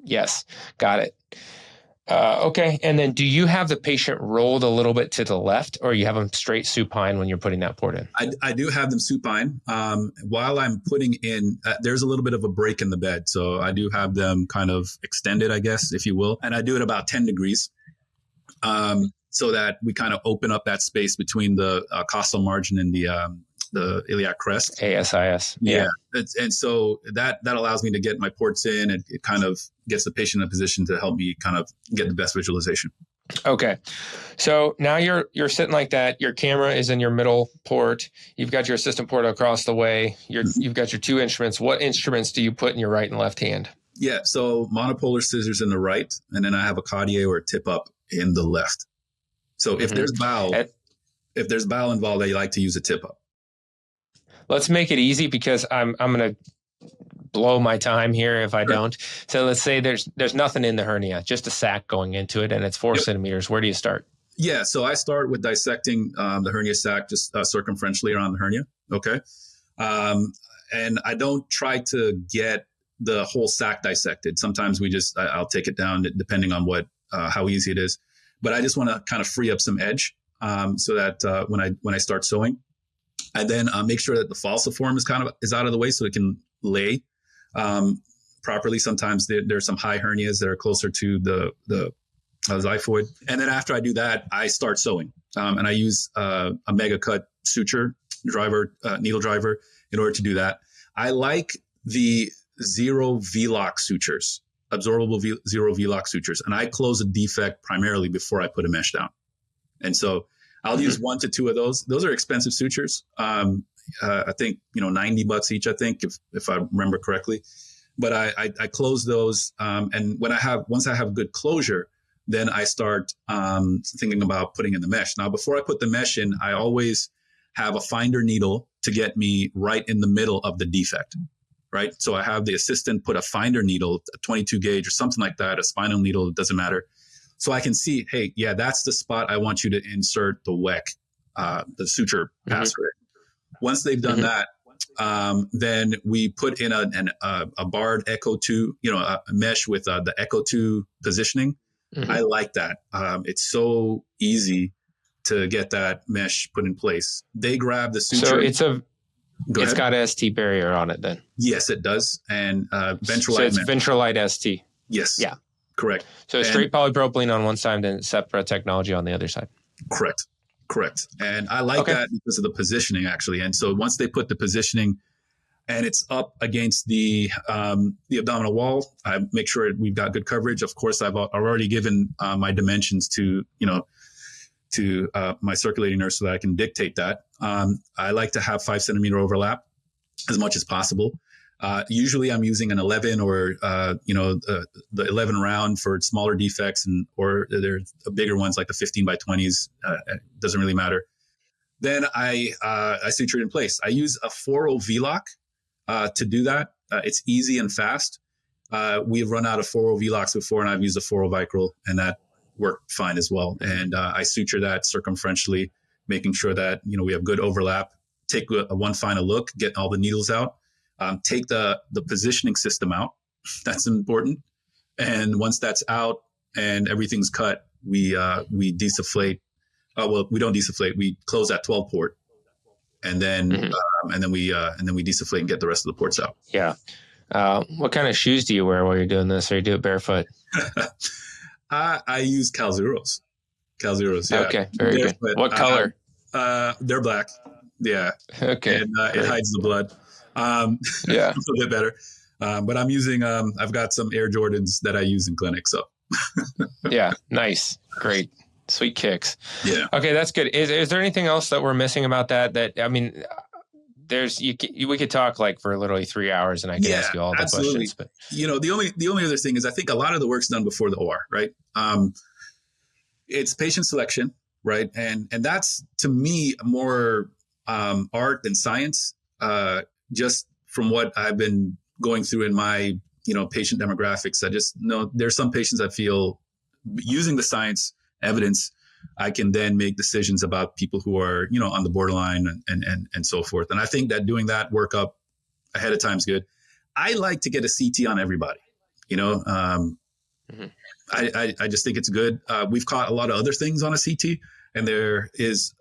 Yes, got it. Okay. And then do you have the patient rolled a little bit to the left, or you have them straight supine when you're putting that port in?
I do have them supine. While I'm putting in, there's a little bit of a break in the bed. So I do have them kind of extended, I guess, if you will. And I do it about 10 degrees so that we kind of open up that space between the costal margin and the iliac crest.
ASIS.
Yeah. And so that allows me to get my ports in. It kind of gets the patient in a position to help me kind of get the best visualization.
Okay. So now you're sitting like that. Your camera is in your middle port. You've got your assistant port across the way. You've got your two instruments. What instruments do you put in your right and left hand?
Yeah. So monopolar scissors in the right, and then I have a Cartier or a tip up in the left. So if there's bowel involved, I like to use a tip up.
Let's make it easy because I'm going to blow my time here if I don't. So let's say there's nothing in the hernia, just a sac going into it, and it's 4 centimeters. Where do you start?
Yeah, so I start with dissecting the hernia sac just circumferentially around the hernia. Okay, and I don't try to get the whole sac dissected. Sometimes I'll take it down depending on how easy it is. But I just want to kind of free up some edge so that when I start sewing, I then make sure that the falciform is out of the way so it can lay properly. Sometimes there's some high hernias that are closer to the xiphoid. And then after I do that, I start sewing. And I use a mega cut suture driver, needle driver in order to do that. I like the zero V-lock sutures, absorbable zero V-lock sutures. And I close a defect primarily before I put a mesh down. And so I'll use 1 to 2 of those. Those are expensive sutures. I think, $90 each, I think, if I remember correctly. But I close those. And once I have good closure, then I start thinking about putting in the mesh. Now, before I put the mesh in, I always have a finder needle to get me right in the middle of the defect, right? So I have the assistant put a finder needle, a 22 gauge or something like that, a spinal needle, it doesn't matter. So I can see, hey, yeah, that's the spot I want you to insert the WEC, the suture password. Once they've done that, then we put in a barred Echo 2, a mesh with the Echo 2 positioning. I like that. It's so easy to get that mesh put in place. They grab the suture.
So it's got a ST barrier on it then?
Yes, it does. And Ventral.
So it's Ventralite ST.
Yes.
Yeah.
Correct.
So straight polypropylene on one side and Sepra technology on the other side.
Correct. And I like that because of the positioning, actually. And so once they put the positioning and it's up against the abdominal wall, I make sure we've got good coverage. Of course, I've already given my dimensions to my circulating nurse so that I can dictate that. I like to have 5 centimeter overlap as much as possible. Usually I'm using an 11 or, the 11 round for smaller defects or there's bigger ones like the 15 by 20s. It doesn't really matter. Then I suture it in place. I use a 4.0 V-lock to do that. It's easy and fast. We've run out of 4.0 V-locks before and I've used a 4.0 Vicryl and that worked fine as well. And I suture that circumferentially, making sure that, we have good overlap. Take one final look, get all the needles out. Take the positioning system out. That's important. And once that's out and everything's cut, we desufflate. We don't desufflate. We close that 12 port, and then we desufflate and get the rest of the ports out.
Yeah. What kind of shoes do you wear while you're doing this, or you do it barefoot?
I use Calzuros. Yeah.
Okay. Very good. What color?
They're black. Yeah.
Okay.
And it hides the blood.
Yeah.
A little bit better. But I'm using, I've got some Air Jordans that I use in clinic. So
yeah, nice. Great. Sweet kicks.
Yeah.
Okay. That's good. Is there anything else that we're missing about that? We could talk like for literally 3 hours and I can ask you all the questions, but
the only other thing is I think a lot of the work's done before the OR, right? It's patient selection, right? And that's to me more, art than science. Just from what I've been going through in my, patient demographics, I just know there's some patients I feel using the science evidence, I can then make decisions about people who are, on the borderline and so forth. And I think that doing that workup ahead of time is good. I like to get a CT on everybody,
Mhm.
I just think it's good. We've caught a lot of other things on a CT, and there is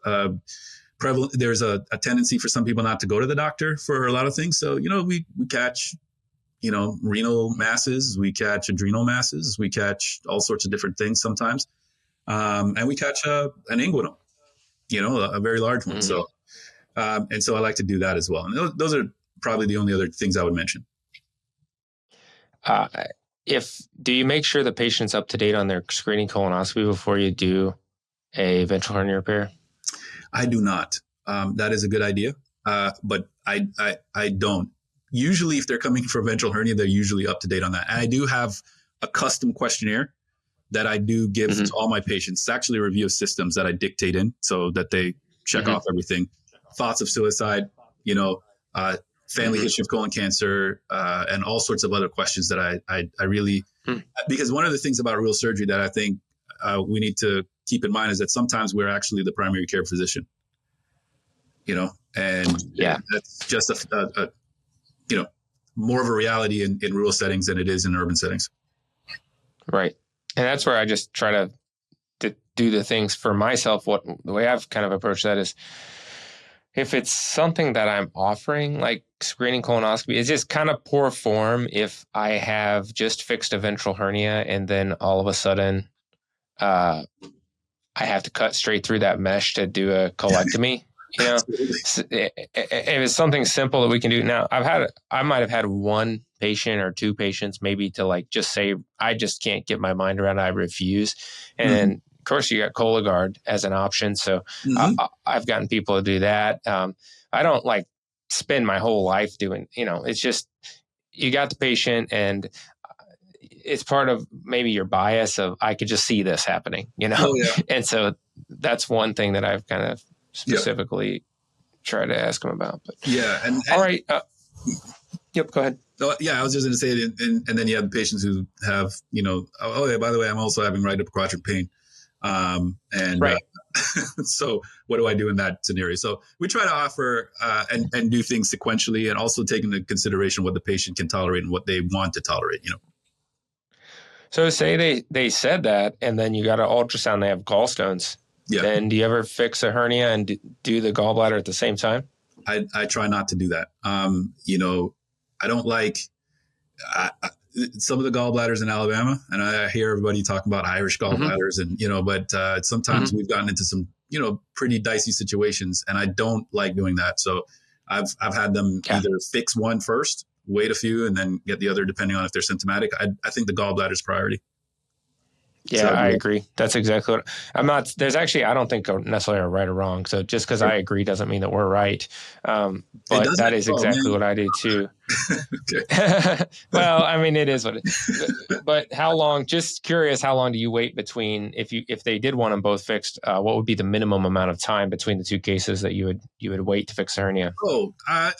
prevalent. There's a tendency for some people not to go to the doctor for a lot of things. So, we catch, renal masses, we catch adrenal masses, we catch all sorts of different things sometimes. And we catch an inguinal, a very large one.
Mhm.
And so I like to do that as well. And those are probably the only other things I would mention.
Do you make sure the patient's up to date on their screening colonoscopy before you do a ventral hernia repair?
I do not. That is a good idea, but I don't. Usually, if they're coming for ventral hernia, they're usually up to date on that. And I do have a custom questionnaire that I do give to all my patients. It's actually a review of systems that I dictate in so that they check off everything. Thoughts of suicide, family history of colon cancer, and all sorts of other questions that I really, because one of the things about real surgery that I think we need to keep in mind is that sometimes we're actually the primary care physician, and that's just a more of a reality in rural settings than it is in urban settings.
Right. And that's where I just try to do the things for myself. The way I've kind of approached that is, if it's something that I'm offering, like screening colonoscopy, it's just kind of poor form if I have just fixed a ventral hernia and then all of a sudden I have to cut straight through that mesh to do a colectomy. If it's something simple that we can do now, I might have had one patient or two patients maybe to just say, I just can't get my mind around it, I refuse. And then of course you got Cologuard as an option. So I've gotten people to do that. I don't spend my whole life doing, it's just, you got the patient and it's part of maybe your bias of, I could just see this happening, And so that's one thing that I've kind of specifically try to ask them about. But
and
all right. Yep, go ahead.
I was just going to say it, and then you have the patients who have, by the way, I'm also having right upper quadrant pain. So what do I do in that scenario? So we try to offer and do things sequentially, and also take into consideration what the patient can tolerate and what they want to tolerate,
So say they said that, and then you got an ultrasound, they have gallstones. Yeah. Then do you ever fix a hernia and do the gallbladder at the same time?
I try not to do that. I don't like some of the gallbladders in Alabama, and I hear everybody talk about Irish gallbladders, and but sometimes we've gotten into some pretty dicey situations, and I don't like doing that. So I've had them either fix one first, wait a few, and then get the other depending on if they're symptomatic. I think the gallbladder is priority.
Yeah, so, I agree. That's exactly what I'm not. There's actually, I don't think necessarily a right or wrong. So just because I agree doesn't mean that we're right. But that is exactly what I do too. Well, I mean, it is what it is. But how long? Just curious, how long do you wait between if they did want them both fixed? What would be the minimum amount of time between the two cases that you would wait to fix a hernia?
Oh, I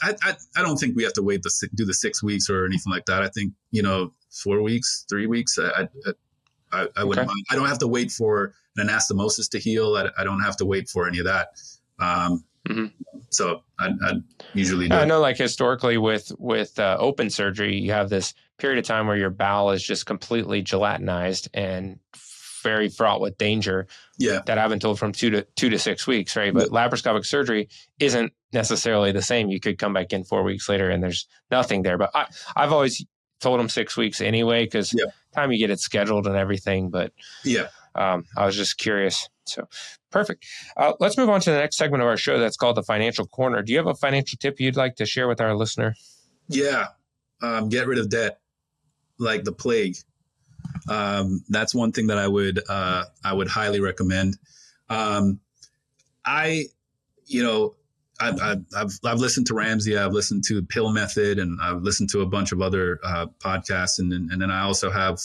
don't think we have to wait do the 6 weeks or anything like that. I think 4 weeks, 3 weeks. I wouldn't mind. I don't have to wait for an anastomosis to heal. I don't have to wait for any of that. So I usually do.
I know, historically with open surgery, you have this period of time where your bowel is just completely gelatinized and very fraught with danger. Yeah, that I've been told from 2 to 6 weeks, right? But laparoscopic surgery isn't necessarily the same. You could come back in 4 weeks later and there's nothing there. But I've always told them 6 weeks anyway, because time you get it scheduled and everything. But I was just curious. So perfect. Let's move on to the next segment of our show. That's called the Financial Corner. Do you have a financial tip you'd like to share with our listener? Yeah.
Get rid of debt like the plague. That's one thing that I would highly recommend. I've listened to Ramsey, I've listened to Pill Method, and I've listened to a bunch of other podcasts, and then I also have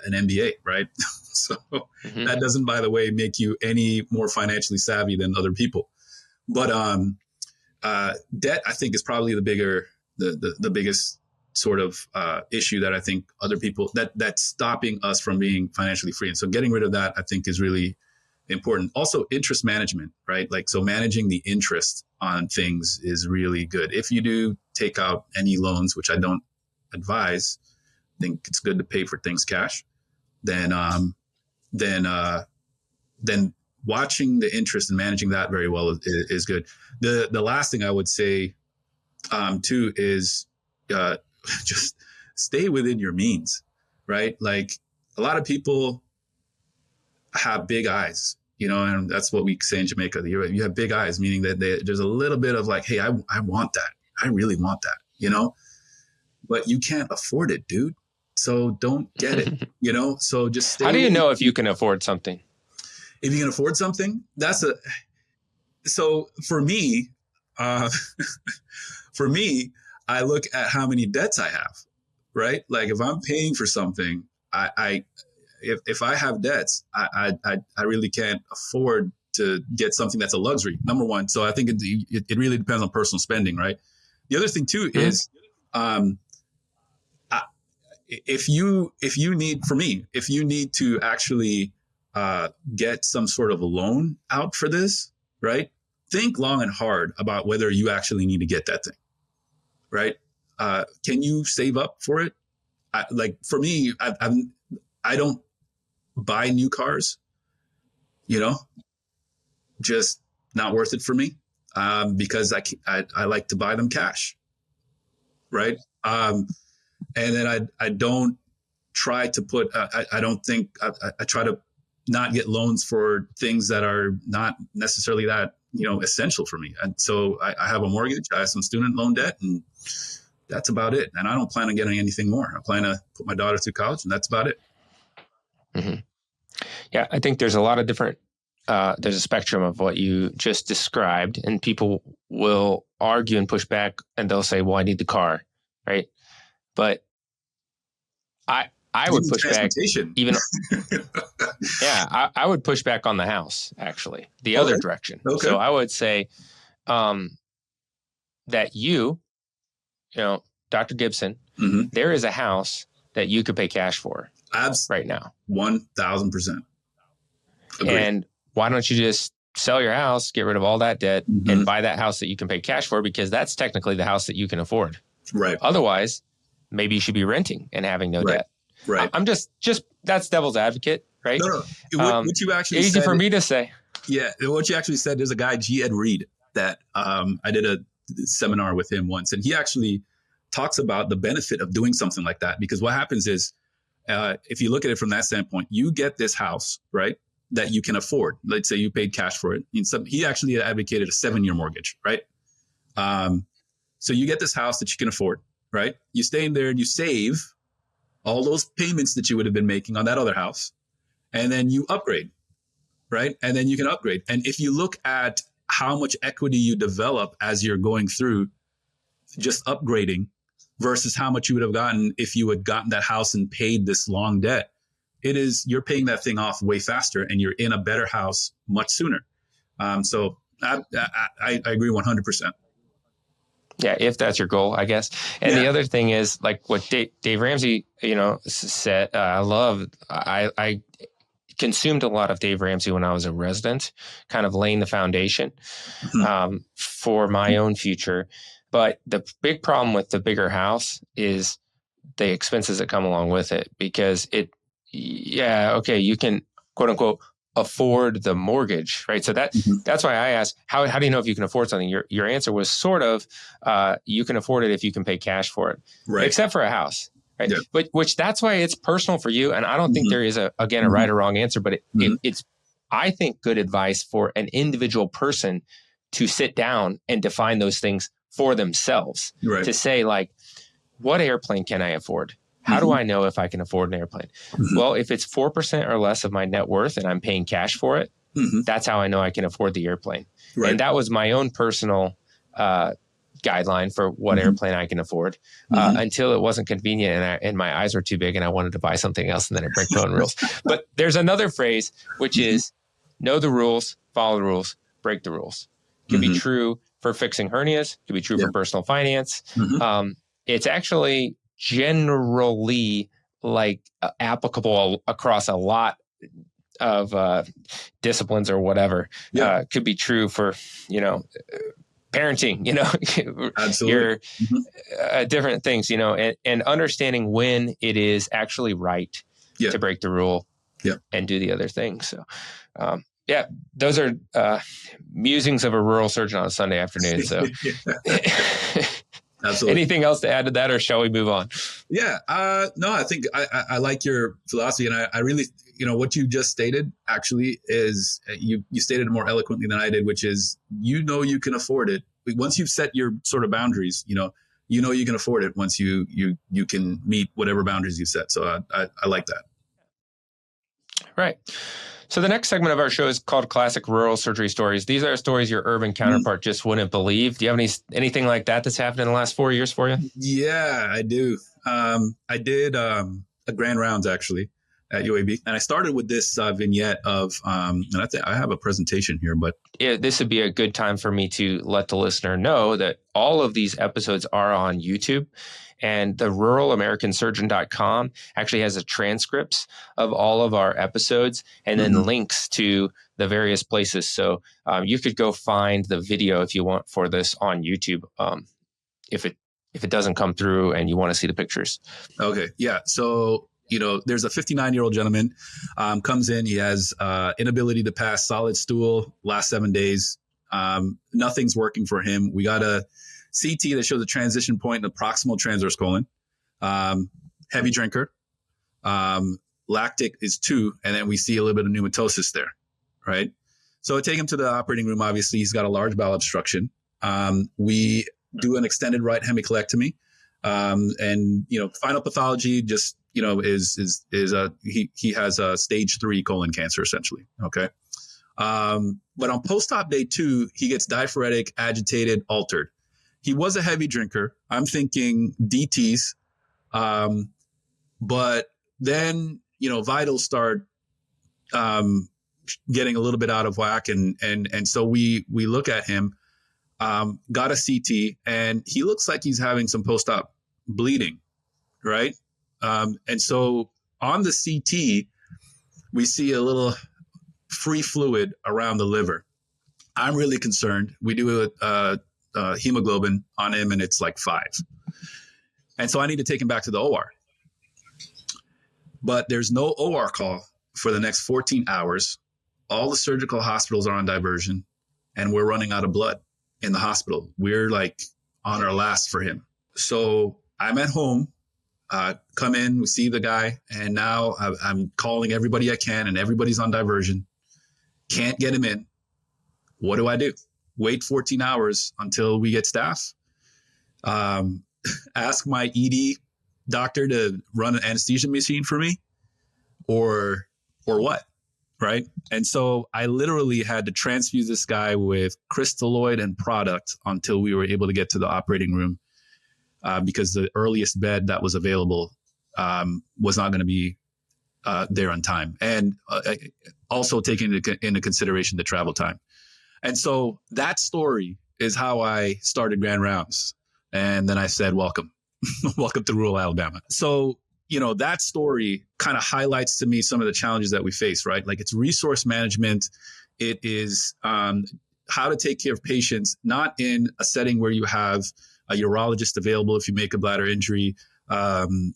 an MBA, right? So that doesn't, by the way, make you any more financially savvy than other people. But debt, I think, is probably the biggest sort of issue that I think other people that's stopping us from being financially free. And so getting rid of that, I think, is really important. Also, interest management, right? So managing the interest on things is really good. If you do take out any loans, which I don't advise, I think it's good to pay for things cash. then then watching the interest and managing that very well is good. The last thing I would say too is just stay within your means, right? Like a lot of people have big eyes, and that's what we say in Jamaica. You have big eyes, meaning that there's a little bit of like, hey, I want that. I really want that, but you can't afford it, dude. So don't get it, so just stay.
How do you know if you can afford something?
If you can afford something, so for me, I look at how many debts I have, right? Like if I'm paying for something, if I have debts, I really can't afford to get something that's a luxury, number one. So I think it really depends on personal spending, right? The other thing too is, if you need to actually get some sort of loan out for this, right? Think long and hard about whether you actually need to get that thing, right? Can you save up for it? Like for me, I don't buy new cars, just not worth it for me, because I like to buy them cash, right? And then I don't try to put, I don't think, I try to not get loans for things that are not necessarily that, essential for me. And so I have a mortgage, I have some student loan debt, and that's about it. And I don't plan on getting anything more. I plan to put my daughter through college, and that's about it.
Mm-hmm. Yeah, I think there's a lot of different, there's a spectrum of what you just described, and people will argue and push back, and they'll say, well, I need the car, right? But I would push back even. Yeah, I would push back on the house, actually, the other direction. Okay. So I would say that Dr. Gibson, there is a house that you could pay cash for right now.
1,000%.
And why don't you just sell your house, get rid of all that debt, and buy that house that you can pay cash for, because that's technically the house that you can afford.
Right.
Otherwise, maybe you should be renting and having no debt.
Right.
I'm just that's devil's advocate, right?
No. What you actually
easy
said,
for me to say.
Yeah. What you actually said, there's a guy, G. Ed Reed, that I did a seminar with him once, and he actually talks about the benefit of doing something like that. Because what happens is, if you look at it from that standpoint, you get this house, right, that you can afford. Let's say you paid cash for it. He actually advocated a 7-year mortgage, right? So you get this house that you can afford, right? You stay in there and you save all those payments that you would have been making on that other house, and then you upgrade, right? And then you can upgrade. And if you look at how much equity you develop as you're going through just upgrading versus how much you would have gotten if you had gotten that house and paid this long debt, you're paying that thing off way faster, and you're in a better house much sooner. So I agree 100%.
Yeah, if that's your goal, I guess. And the other thing is, like what Dave Ramsey, said. I consumed a lot of Dave Ramsey when I was a resident, kind of laying the foundation for my own future. But the big problem with the bigger house is the expenses that come along with it, because you can, quote unquote, afford the mortgage, right? So that's why I asked, how do you know if you can afford something? Your answer was sort of, you can afford it if you can pay cash for it, right? Except for a house, right? Yeah. But which that's why it's personal for you. And I don't think there is a right or wrong answer, but it's, I think, good advice for an individual person to sit down and define those things for themselves, right? To say, like, what airplane can I afford? How do I know if I can afford an airplane? Well, if it's 4% or less of my net worth and I'm paying cash for it, that's how I know I can afford the airplane. Right. And that was my own personal guideline for what airplane I can afford until it wasn't convenient and my eyes were too big and I wanted to buy something else, and then I break my own rules. But there's another phrase, which is know the rules, follow the rules, break the rules. Can be true for fixing hernias, can be true for personal finance. It's actually generally applicable across a lot of disciplines or whatever. Could be true for, parenting,
Absolutely.
your different things, and understanding when it is actually right to break the rule and do the other thing. So, those are musings of a rural surgeon on a Sunday afternoon. So,
Absolutely.
Anything else to add to that, or shall we move on?
Yeah. No, I think I like your philosophy, and I really, what you just stated actually is you stated it more eloquently than I did, which is, you can afford it. Once you've set your sort of boundaries, you can afford it once you can meet whatever boundaries you set. So I like that.
Right. So the next segment of our show is called Classic Rural Surgery Stories. These are stories your urban counterpart just wouldn't believe. Do you have anything like that's happened in the last 4 years for you?
Yeah, I do. I did a grand rounds actually at UAB, and I started with this vignette of, and I think I have a presentation here, but
this would be a good time for me to let the listener know that all of these episodes are on YouTube. And the ruralamericansurgeon.com actually has the transcripts of all of our episodes and then links to the various places. So you could go find the video if you want for this on YouTube. If it doesn't come through and you want to see the pictures.
Okay. Yeah. So, there's a 59-year-old gentleman comes in. He has inability to pass solid stool last 7 days. Nothing's working for him. We got a CT that shows a transition point in the proximal transverse colon, heavy drinker, lactic is 2, and then we see a little bit of pneumatosis there, right? So I take him to the operating room. Obviously, he's got a large bowel obstruction. We do an extended right hemicolectomy, and final pathology just is he has a stage 3 colon cancer essentially. Okay. But on post-op day 2, he gets diaphoretic, agitated, altered. He was a heavy drinker. I'm thinking DTs. But then, vitals start getting a little bit out of whack. And so we look at him, got a CT, and he looks like he's having some post-op bleeding, right? And so on the CT, we see a little free fluid around the liver. I'm really concerned. We do hemoglobin on him, and it's like 5. And so I need to take him back to the OR. But there's no OR call for the next 14 hours. All the surgical hospitals are on diversion, and we're running out of blood in the hospital. We're like on our last for him. So I'm at home, come in, we see the guy, and now I'm calling everybody I can, and everybody's on diversion. Can't get him in. What do I do? Wait 14 hours until we get staff? Ask my ED doctor to run an anesthesia machine for me? Or what? Right? And so I literally had to transfuse this guy with crystalloid and product until we were able to get to the operating room, because the earliest bed that was available was not going to be there on time. And also taking into consideration the travel time. And so that story is how I started Grand Rounds. And then I said, welcome, welcome to rural Alabama. So, that story kind of highlights to me some of the challenges that we face, right? Like, it's resource management. It is how to take care of patients, not in a setting where you have a urologist available if you make a bladder injury, an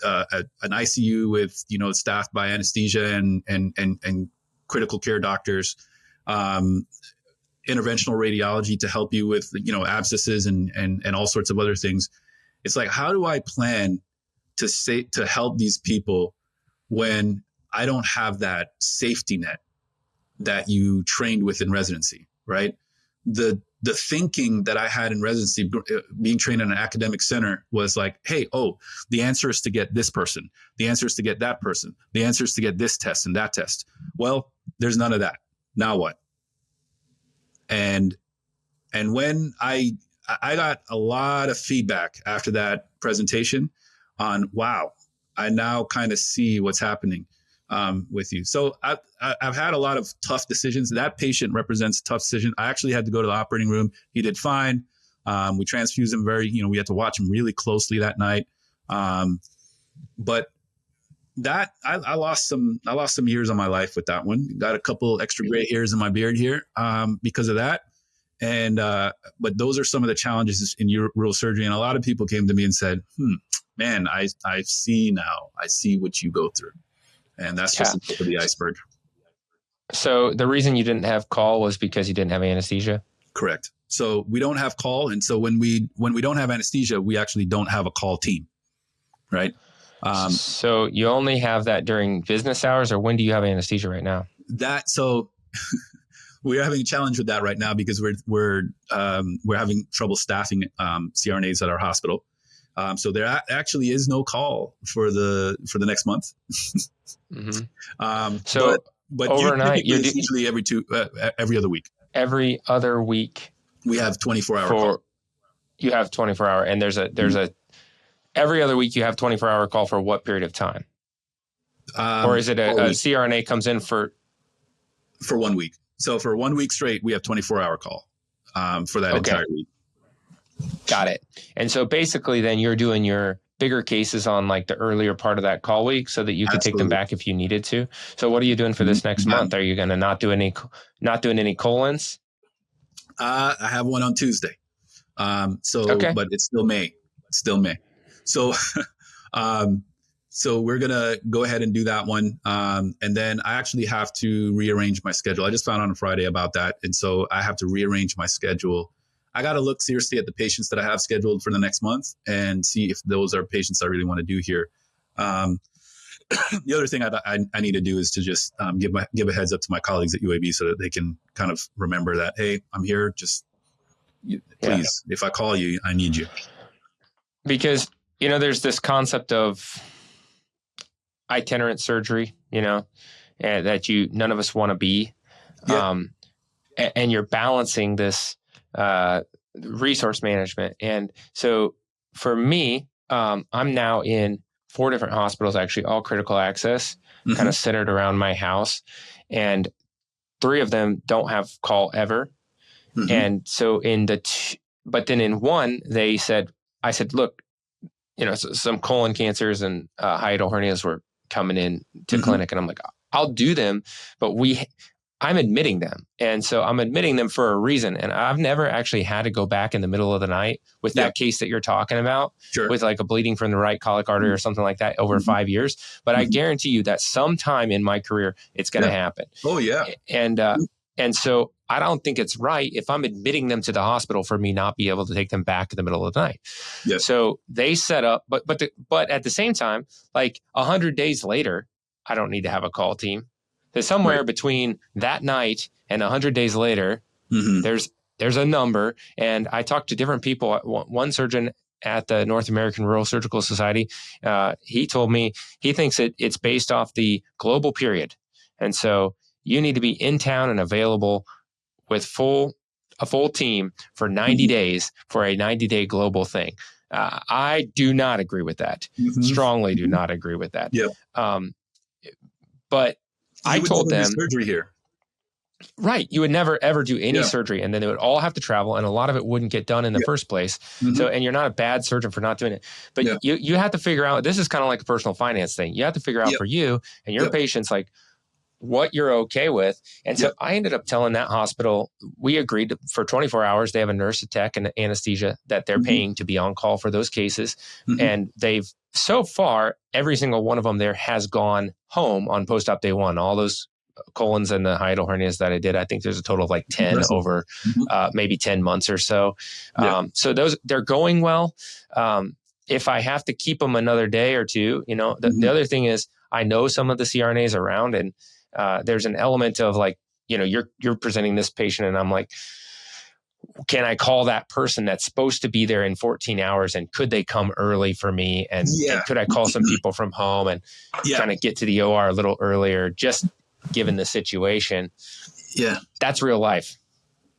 ICU with, staffed by anesthesia and critical care doctors, interventional radiology to help you with, abscesses and all sorts of other things. It's like, how do I plan to help these people when I don't have that safety net that you trained with in residency, right? The thinking that I had in residency, being trained in an academic center, was like, hey, the answer is to get this person. The answer is to get that person. The answer is to get this test and that test. Well, there's none of that. Now what? And when I got a lot of feedback after that presentation on, wow, I now kind of see what's happening with you. So I've had a lot of tough decisions. That patient represents a tough decision. I actually had to go to the operating room. He did fine. We transfused him we had to watch him really closely that night. But that I lost some years of my life with that one. Got a couple extra gray hairs in my beard here because of that. And, but those are some of the challenges in rural surgery. And a lot of people came to me and said, man, I see now. I see what you go through. And that's just the tip of the iceberg.
So the reason you didn't have call was because you didn't have anesthesia?
Correct. So we don't have call. And so when we don't have anesthesia, we actually don't have a call team. Right.
So you only have that during business hours, or when do you have anesthesia right now?
So we're having a challenge with that right now because we're having trouble staffing CRNAs at our hospital. So there actually is no call for the next month. But
overnight,
usually every other week.
Every other week,
we have 24-hour call.
You have 24-hour, and there's a every other week you have 24-hour call for what period of time? Or is it a CRNA comes in for
1 week? So for 1 week straight, we have 24-hour call for that entire week.
Got it. And so basically then you're doing your bigger cases on like the earlier part of that call week so that you could take them back if you needed to. So what are you doing for this next month? Are you going to not doing any colons?
I have one on Tuesday. But it's still May. So, so we're going to go ahead and do that one. And then I actually have to rearrange my schedule. I just found out on Friday about that. And so I have to rearrange my schedule. I got to look seriously at the patients that I have scheduled for the next month and see if those are patients I really want to do here. The other thing I need to do is to just give a heads up to my colleagues at UAB so that they can kind of remember that, hey, I'm here. Just please, if I call you, I need you.
Because, there's this concept of itinerant surgery, that none of us want to be. And you're balancing this resource management. And so for me, I'm now in 4 different hospitals, actually all critical access, kind of centered around my house. And 3 of them don't have call ever. And so but then in one, I said, look, some colon cancers and hiatal hernias were coming in to clinic. And I'm like, I'll do them, but I'm admitting them. And so I'm admitting them for a reason. And I've never actually had to go back in the middle of the night with that case that you're talking about, with like a bleeding from the right colic artery or something like that over 5 years. But I guarantee you that sometime in my career, it's going to happen.
Oh, yeah.
And so I don't think it's right if I'm admitting them to the hospital for me not be able to take them back in the middle of the night. Yes. So they set up, but at the same time, like 100 days later, I don't need to have a call team. There's somewhere between that night and 100 days later, there's a number. And I talked to different people. One surgeon at the North American Rural Surgical Society, he told me he thinks it's based off the global period. And so you need to be in town and available with a full team for 90 days for a 90-day global thing. I do not agree with that. Strongly do not agree with that. But I told them
surgery here.
Right. You would never, ever do any surgery, and then they would all have to travel, and a lot of it wouldn't get done in the first place. So, and you're not a bad surgeon for not doing it, but you have to figure out, this is kind of like a personal finance thing. You have to figure out for you and your patients, like what you're okay with. And so I ended up telling that hospital, we agreed for 24 hours, they have a nurse, a tech, and anesthesia that they're paying to be on call for those cases. And they've, so far, every single one of them there has gone home on post-op day 1. All those colons and the hiatal hernias that I did, I think there's a total of like 10 over maybe 10 months or so. So those, they're going well. If I have to keep them another day or two, the other thing is I know some of the CRNAs around, and there's an element of like, you're presenting this patient, and I'm like, can I call that person that's supposed to be there in 14 hours, and could they come early for me? And could I call some people from home and kind of get to the OR a little earlier, just given the situation? That's real life.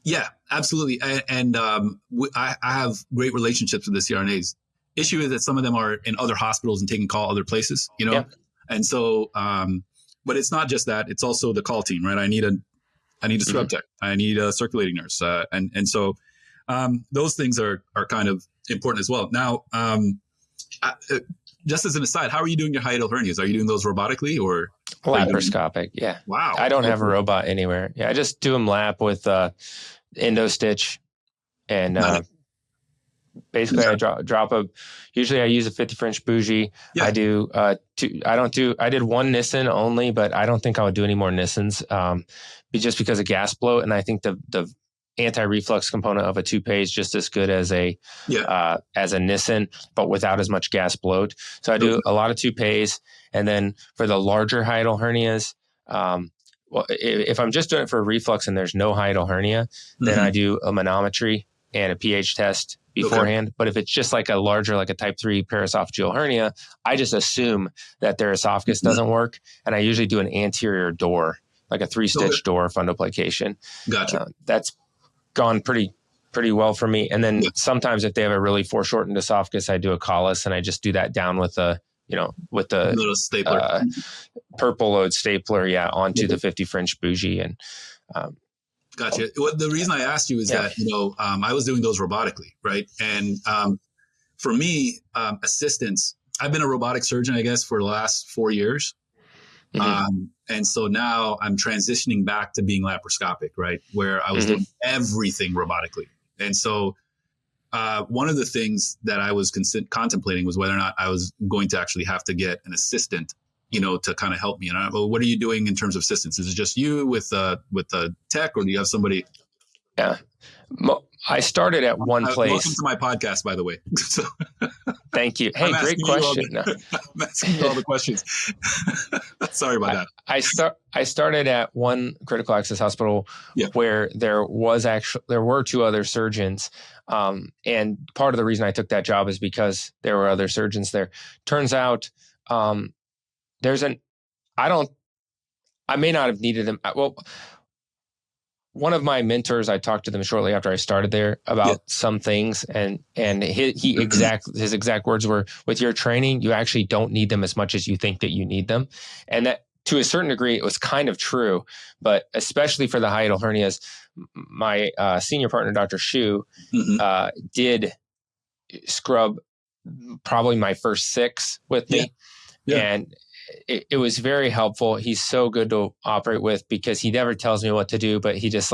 Yeah, absolutely. And I have great relationships with the CRNAs. Issue is that some of them are in other hospitals and taking call other places, And so, but it's not just that, it's also the call team, right? I need a scrub tech. I need a circulating nurse. And so those things are kind of important as well. Now, just as an aside, how are you doing your hiatal hernias? Are you doing those robotically or?
Laparoscopic, yeah.
Wow.
I don't have a robot anywhere. Yeah, I just do them lap with endo stitch, and basically I usually I use a 50 French bougie.
Yeah.
I do I did one Nissen only, but I don't think I would do any more Nissens, just because of gas bloat. And I think the anti-reflux component of a toupee is just as good as a Nissen, but without as much gas bloat. So I do a lot of toupees. And then for the larger hiatal hernias, well, if I'm just doing it for reflux and there's no hiatal hernia, then I do a manometry and a pH test beforehand. But if it's just like a larger, like a type 3 paraesophageal hernia, I just assume that their esophagus doesn't work. And I usually do an anterior door, like a 3-stitch door fundoplication.
Gotcha.
That's gone pretty well for me. And then sometimes if they have a really foreshortened esophagus, I do a collis, and I just do that down with the
little stapler,
purple load stapler, onto the 50 French bougie. And
gotcha. Well, the reason I asked you is that I was doing those robotically, right? And for me, assistance. I've been a robotic surgeon, I guess, for the last 4 years. And so now I'm transitioning back to being laparoscopic, right? Where I was doing everything robotically. And so one of the things that I was contemplating was whether or not I was going to actually have to get an assistant, to kind of help me. And what are you doing in terms of assistance? Is it just you with the tech, or do you have somebody?
Yeah. I started at one place.
Welcome to my podcast, by the way.
Thank you. Hey, great question.
I'm asking you all the questions. Sorry about that.
I started at one critical access hospital where there were 2 other surgeons. And part of the reason I took that job is because there were other surgeons there. Turns out I may not have needed them. Well, one of my mentors, I talked to them shortly after I started there about some things, and his exact words were, with your training, you actually don't need them as much as you think that you need them. And that, to a certain degree, it was kind of true, but especially for the hiatal hernias, my senior partner, Dr. Shu, did scrub probably my first 6 with me. And it was very helpful. He's so good to operate with because he never tells me what to do, but he just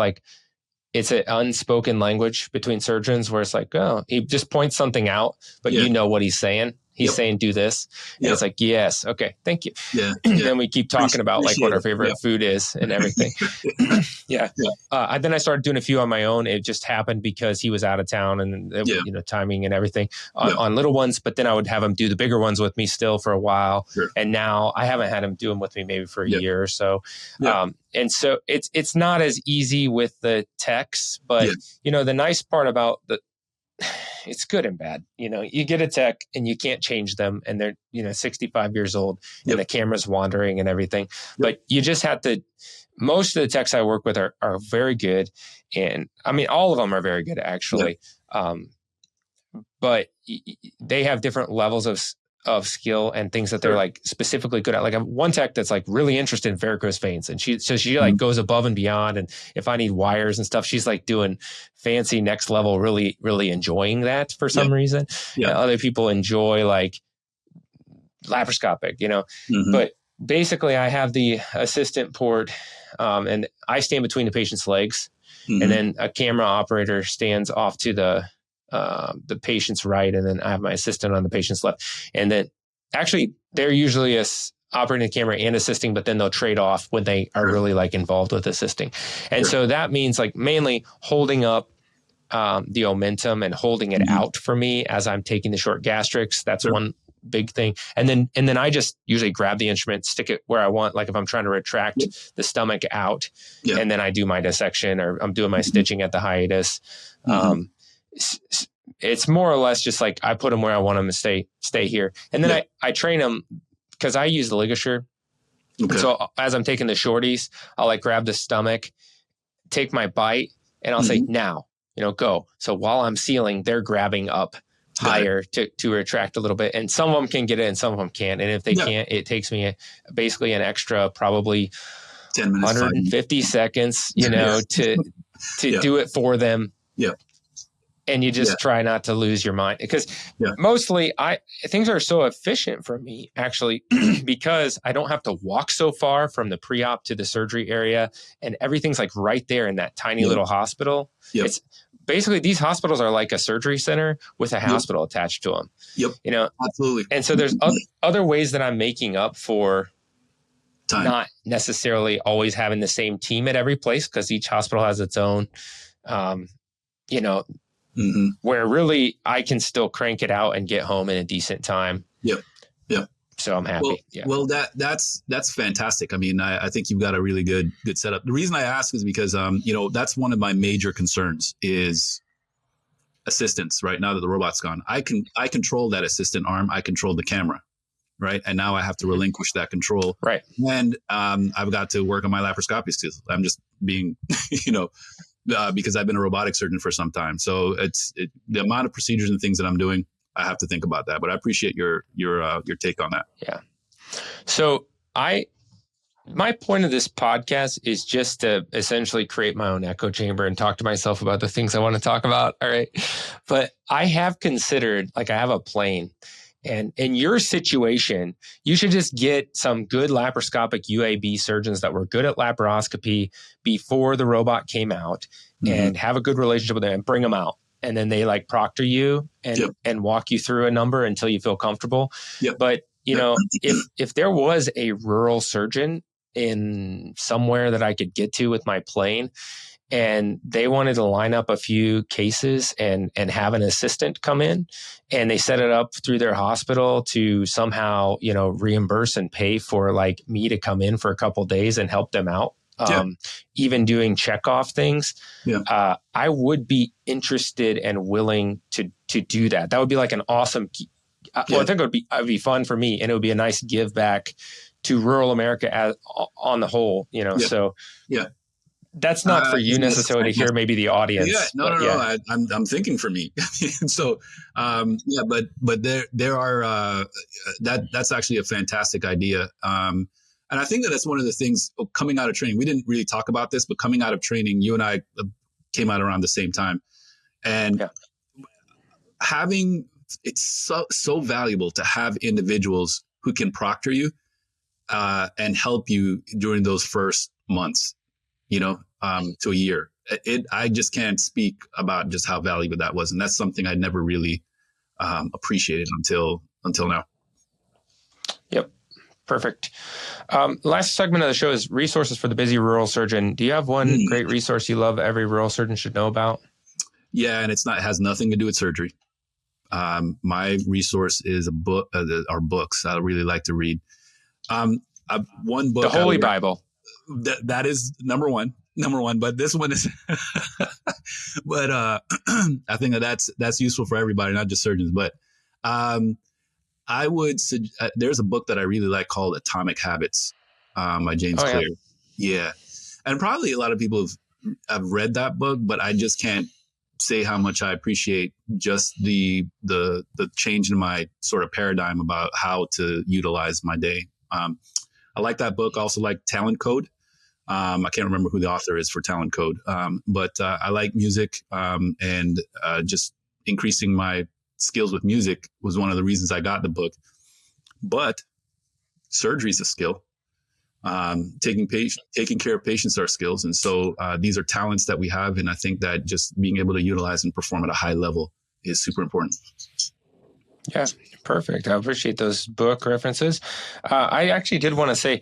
it's an unspoken language between surgeons where it's like, oh, he just points something out, but you know what he's saying. He's saying, do this. And it's like, yes. Okay. Thank you. And then we keep talking about what our favorite food is and everything. Then I started doing a few on my own. It just happened because he was out of town and timing and everything on little ones. But then I would have him do the bigger ones with me still for a while. And now I haven't had him do them with me maybe for a year or so. And so it's not as easy with the techs, but the nice part about it's good and bad. You get a tech and you can't change them, and they're 65 years old and the camera's wandering and everything. But you just have to. Most of the techs I work with are very good, and I mean all of them are very good actually. But they have different levels of skill and things that they're specifically good at. Like one tech that's really interested in varicose veins, and she goes above and beyond. And if I need wires and stuff, she's doing fancy next level, really, really enjoying that for some reason. Other people enjoy laparoscopic, but basically I have the assistant port, and I stand between the patient's legs, and then a camera operator stands off to the patient's right, and then I have my assistant on the patient's left. And then actually they're usually operating the camera and assisting, but then they'll trade off when they are really involved with assisting. And so that means mainly holding up the omentum and holding it out for me as I'm taking the short gastrics. That's one big thing. And then I just usually grab the instrument, stick it where I want. Like if I'm trying to retract the stomach out, and then I do my dissection, or I'm doing my stitching at the hiatus. It's more or less just I put them where I want them to stay here. And then I train them because I use the ligature. So as I'm taking the shorties, I'll grab the stomach, take my bite, and I'll say, now, go. So while I'm sealing, they're grabbing up higher to retract a little bit. And some of them can get it and some of them can't. And if they can't, it takes me basically an extra probably
10 minutes,
150 seconds, to do it for them. and you just try not to lose your mind, because mostly things are so efficient for me actually because I don't have to walk so far from the pre-op to the surgery area, and everything's like right there in that tiny little hospital. It's basically, these hospitals are like a surgery center with a hospital attached to them. You know,
absolutely.
And so there's other ways that I'm making up for
time,
not necessarily always having the same team at every place, because each hospital has its own, where really I can still crank it out and get home in a decent time. So I'm happy.
Well, that's fantastic. I mean, I think you've got a really good setup. The reason I ask is because, that's one of my major concerns is assistance. Right now that the robot's gone, I control that assistant arm. I control the camera. Right. And now I have to relinquish that control.
Right.
And I've got to work on my laparoscopy skills. I'm just being, because I've been a robotic surgeon for some time. So the amount of procedures and things that I'm doing, I have to think about that. But I appreciate your take on that.
Yeah. So my point of this podcast is just to essentially create my own echo chamber and talk to myself about the things I want to talk about. All right. But I have considered, like, I have a plane. And in your situation, you should just get some good laparoscopic UAB surgeons that were good at laparoscopy before the robot came out, and have a good relationship with them and bring them out. And then they like proctor you and walk you through a number until you feel comfortable. But, if there was a rural surgeon in somewhere that I could get to with my plane, and they wanted to line up a few cases and have an assistant come in, and they set it up through their hospital to somehow, reimburse and pay for like me to come in for a couple of days and help them out. Even doing checkoff things. I would be interested and willing to do that. That would be like an awesome, I think it would be fun for me, and it would be a nice give back to rural America on the whole, so that's not for you necessarily to hear, maybe the audience.
No. I'm thinking for me. So, but there are, that's actually a fantastic idea. And I think that's one of the things coming out of training. We didn't really talk about this, but coming out of training, you and I came out around the same time, and it's so valuable to have individuals who can proctor you, and help you during those first months, to a year. I just can't speak about just how valuable that was. And that's something I never really appreciated until now.
Yep. Perfect. Last segment of the show is resources for the busy rural surgeon. Do you have one great resource you love every rural surgeon should know about? Yeah, and it has nothing to do with surgery. My resource is a book, or books I really like to read. One book, the Holy Bible. That is number one. But this one is, but I think that's useful for everybody, not just surgeons. But I would there's a book that I really like called Atomic Habits by James Clear. Yeah, and probably a lot of people have read that book, but I just can't say how much I appreciate just the change in my sort of paradigm about how to utilize my day. I like that book. I also like Talent Code. I can't remember who the author is for Talent Code, but I like music, and just increasing my skills with music was one of the reasons I got the book. But surgery is a skill. Taking care of patients are skills. And so these are talents that we have. And I think that just being able to utilize and perform at a high level is super important. Yeah, perfect. I appreciate those book references. I actually did want to say,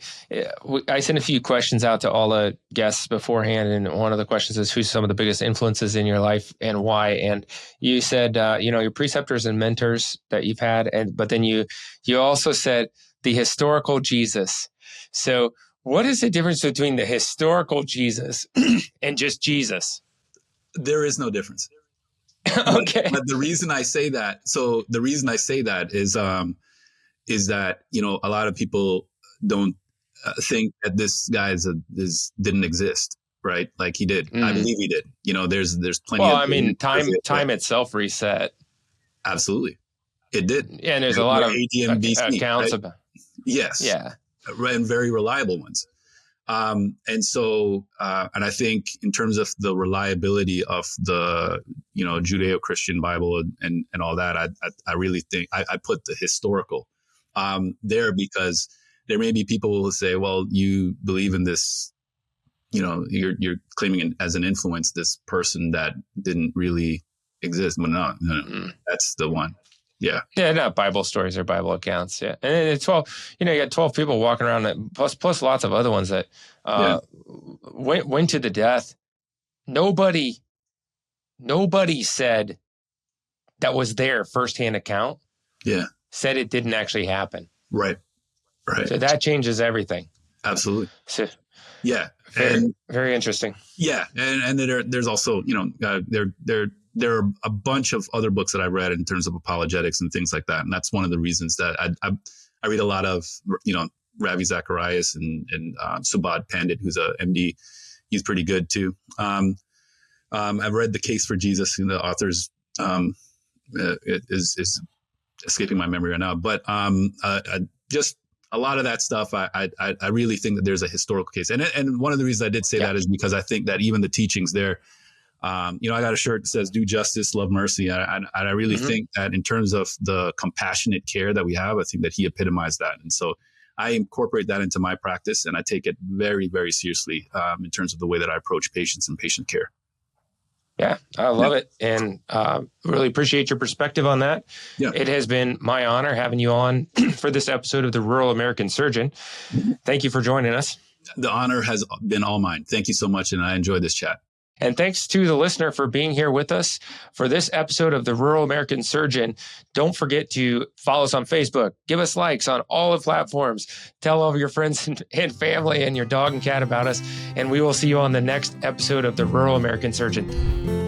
I sent a few questions out to all the guests beforehand. And one of the questions is, who's some of the biggest influences in your life and why? And you said, your preceptors and mentors that you've had. But then you also said the historical Jesus. So what is the difference between the historical Jesus and just Jesus? There is no difference. Okay. But the reason I say that is that, a lot of people don't think that this guy didn't exist, right? Like he did. I believe he did. There's plenty of... Well, I mean, time itself reset. Absolutely. It did. Yeah, and there's a lot of accounts, right? About... Yes. Yeah. And very reliable ones.
And so, and I think in terms of the reliability of the, Judeo-Christian Bible and all that, I really think I put the historical there, because there may be people who will say, well, you believe in this, you're claiming as an influence this person that didn't really exist. But no, that's the one. Yeah.
Yeah, no, Bible stories or Bible accounts. Yeah. And then 12, you got 12 people walking around, plus lots of other ones that went to the death. Nobody said that was their firsthand account.
Yeah.
Said it didn't actually happen.
Right.
So that changes everything.
Absolutely.
So,
yeah.
Very interesting.
Yeah. And there's also, there are a bunch of other books that I read in terms of apologetics and things like that. And that's one of the reasons that I read a lot of, Ravi Zacharias and Subodh Pandit, who's a MD. He's pretty good too. I've read The Case for Jesus, and the author's is escaping my memory right now. But just a lot of that stuff, I really think that there's a historical case. And one of the reasons I did say that is because I think that even the teachings there, I got a shirt that says "Do justice, love mercy." And I really think that in terms of the compassionate care that we have, I think that he epitomized that. And so I incorporate that into my practice, and I take it very, very seriously in terms of the way that I approach patients and patient care.
Yeah, I love it. And really appreciate your perspective on that.
Yeah.
It has been my honor having you on for this episode of the Rural American Surgeon. Thank you for joining us.
The honor has been all mine. Thank you so much. And I enjoyed this chat.
And thanks to the listener for being here with us for this episode of the Rural American Surgeon. Don't forget to follow us on Facebook. Give us likes on all the platforms. Tell all of your friends and family and your dog and cat about us. And we will see you on the next episode of the Rural American Surgeon.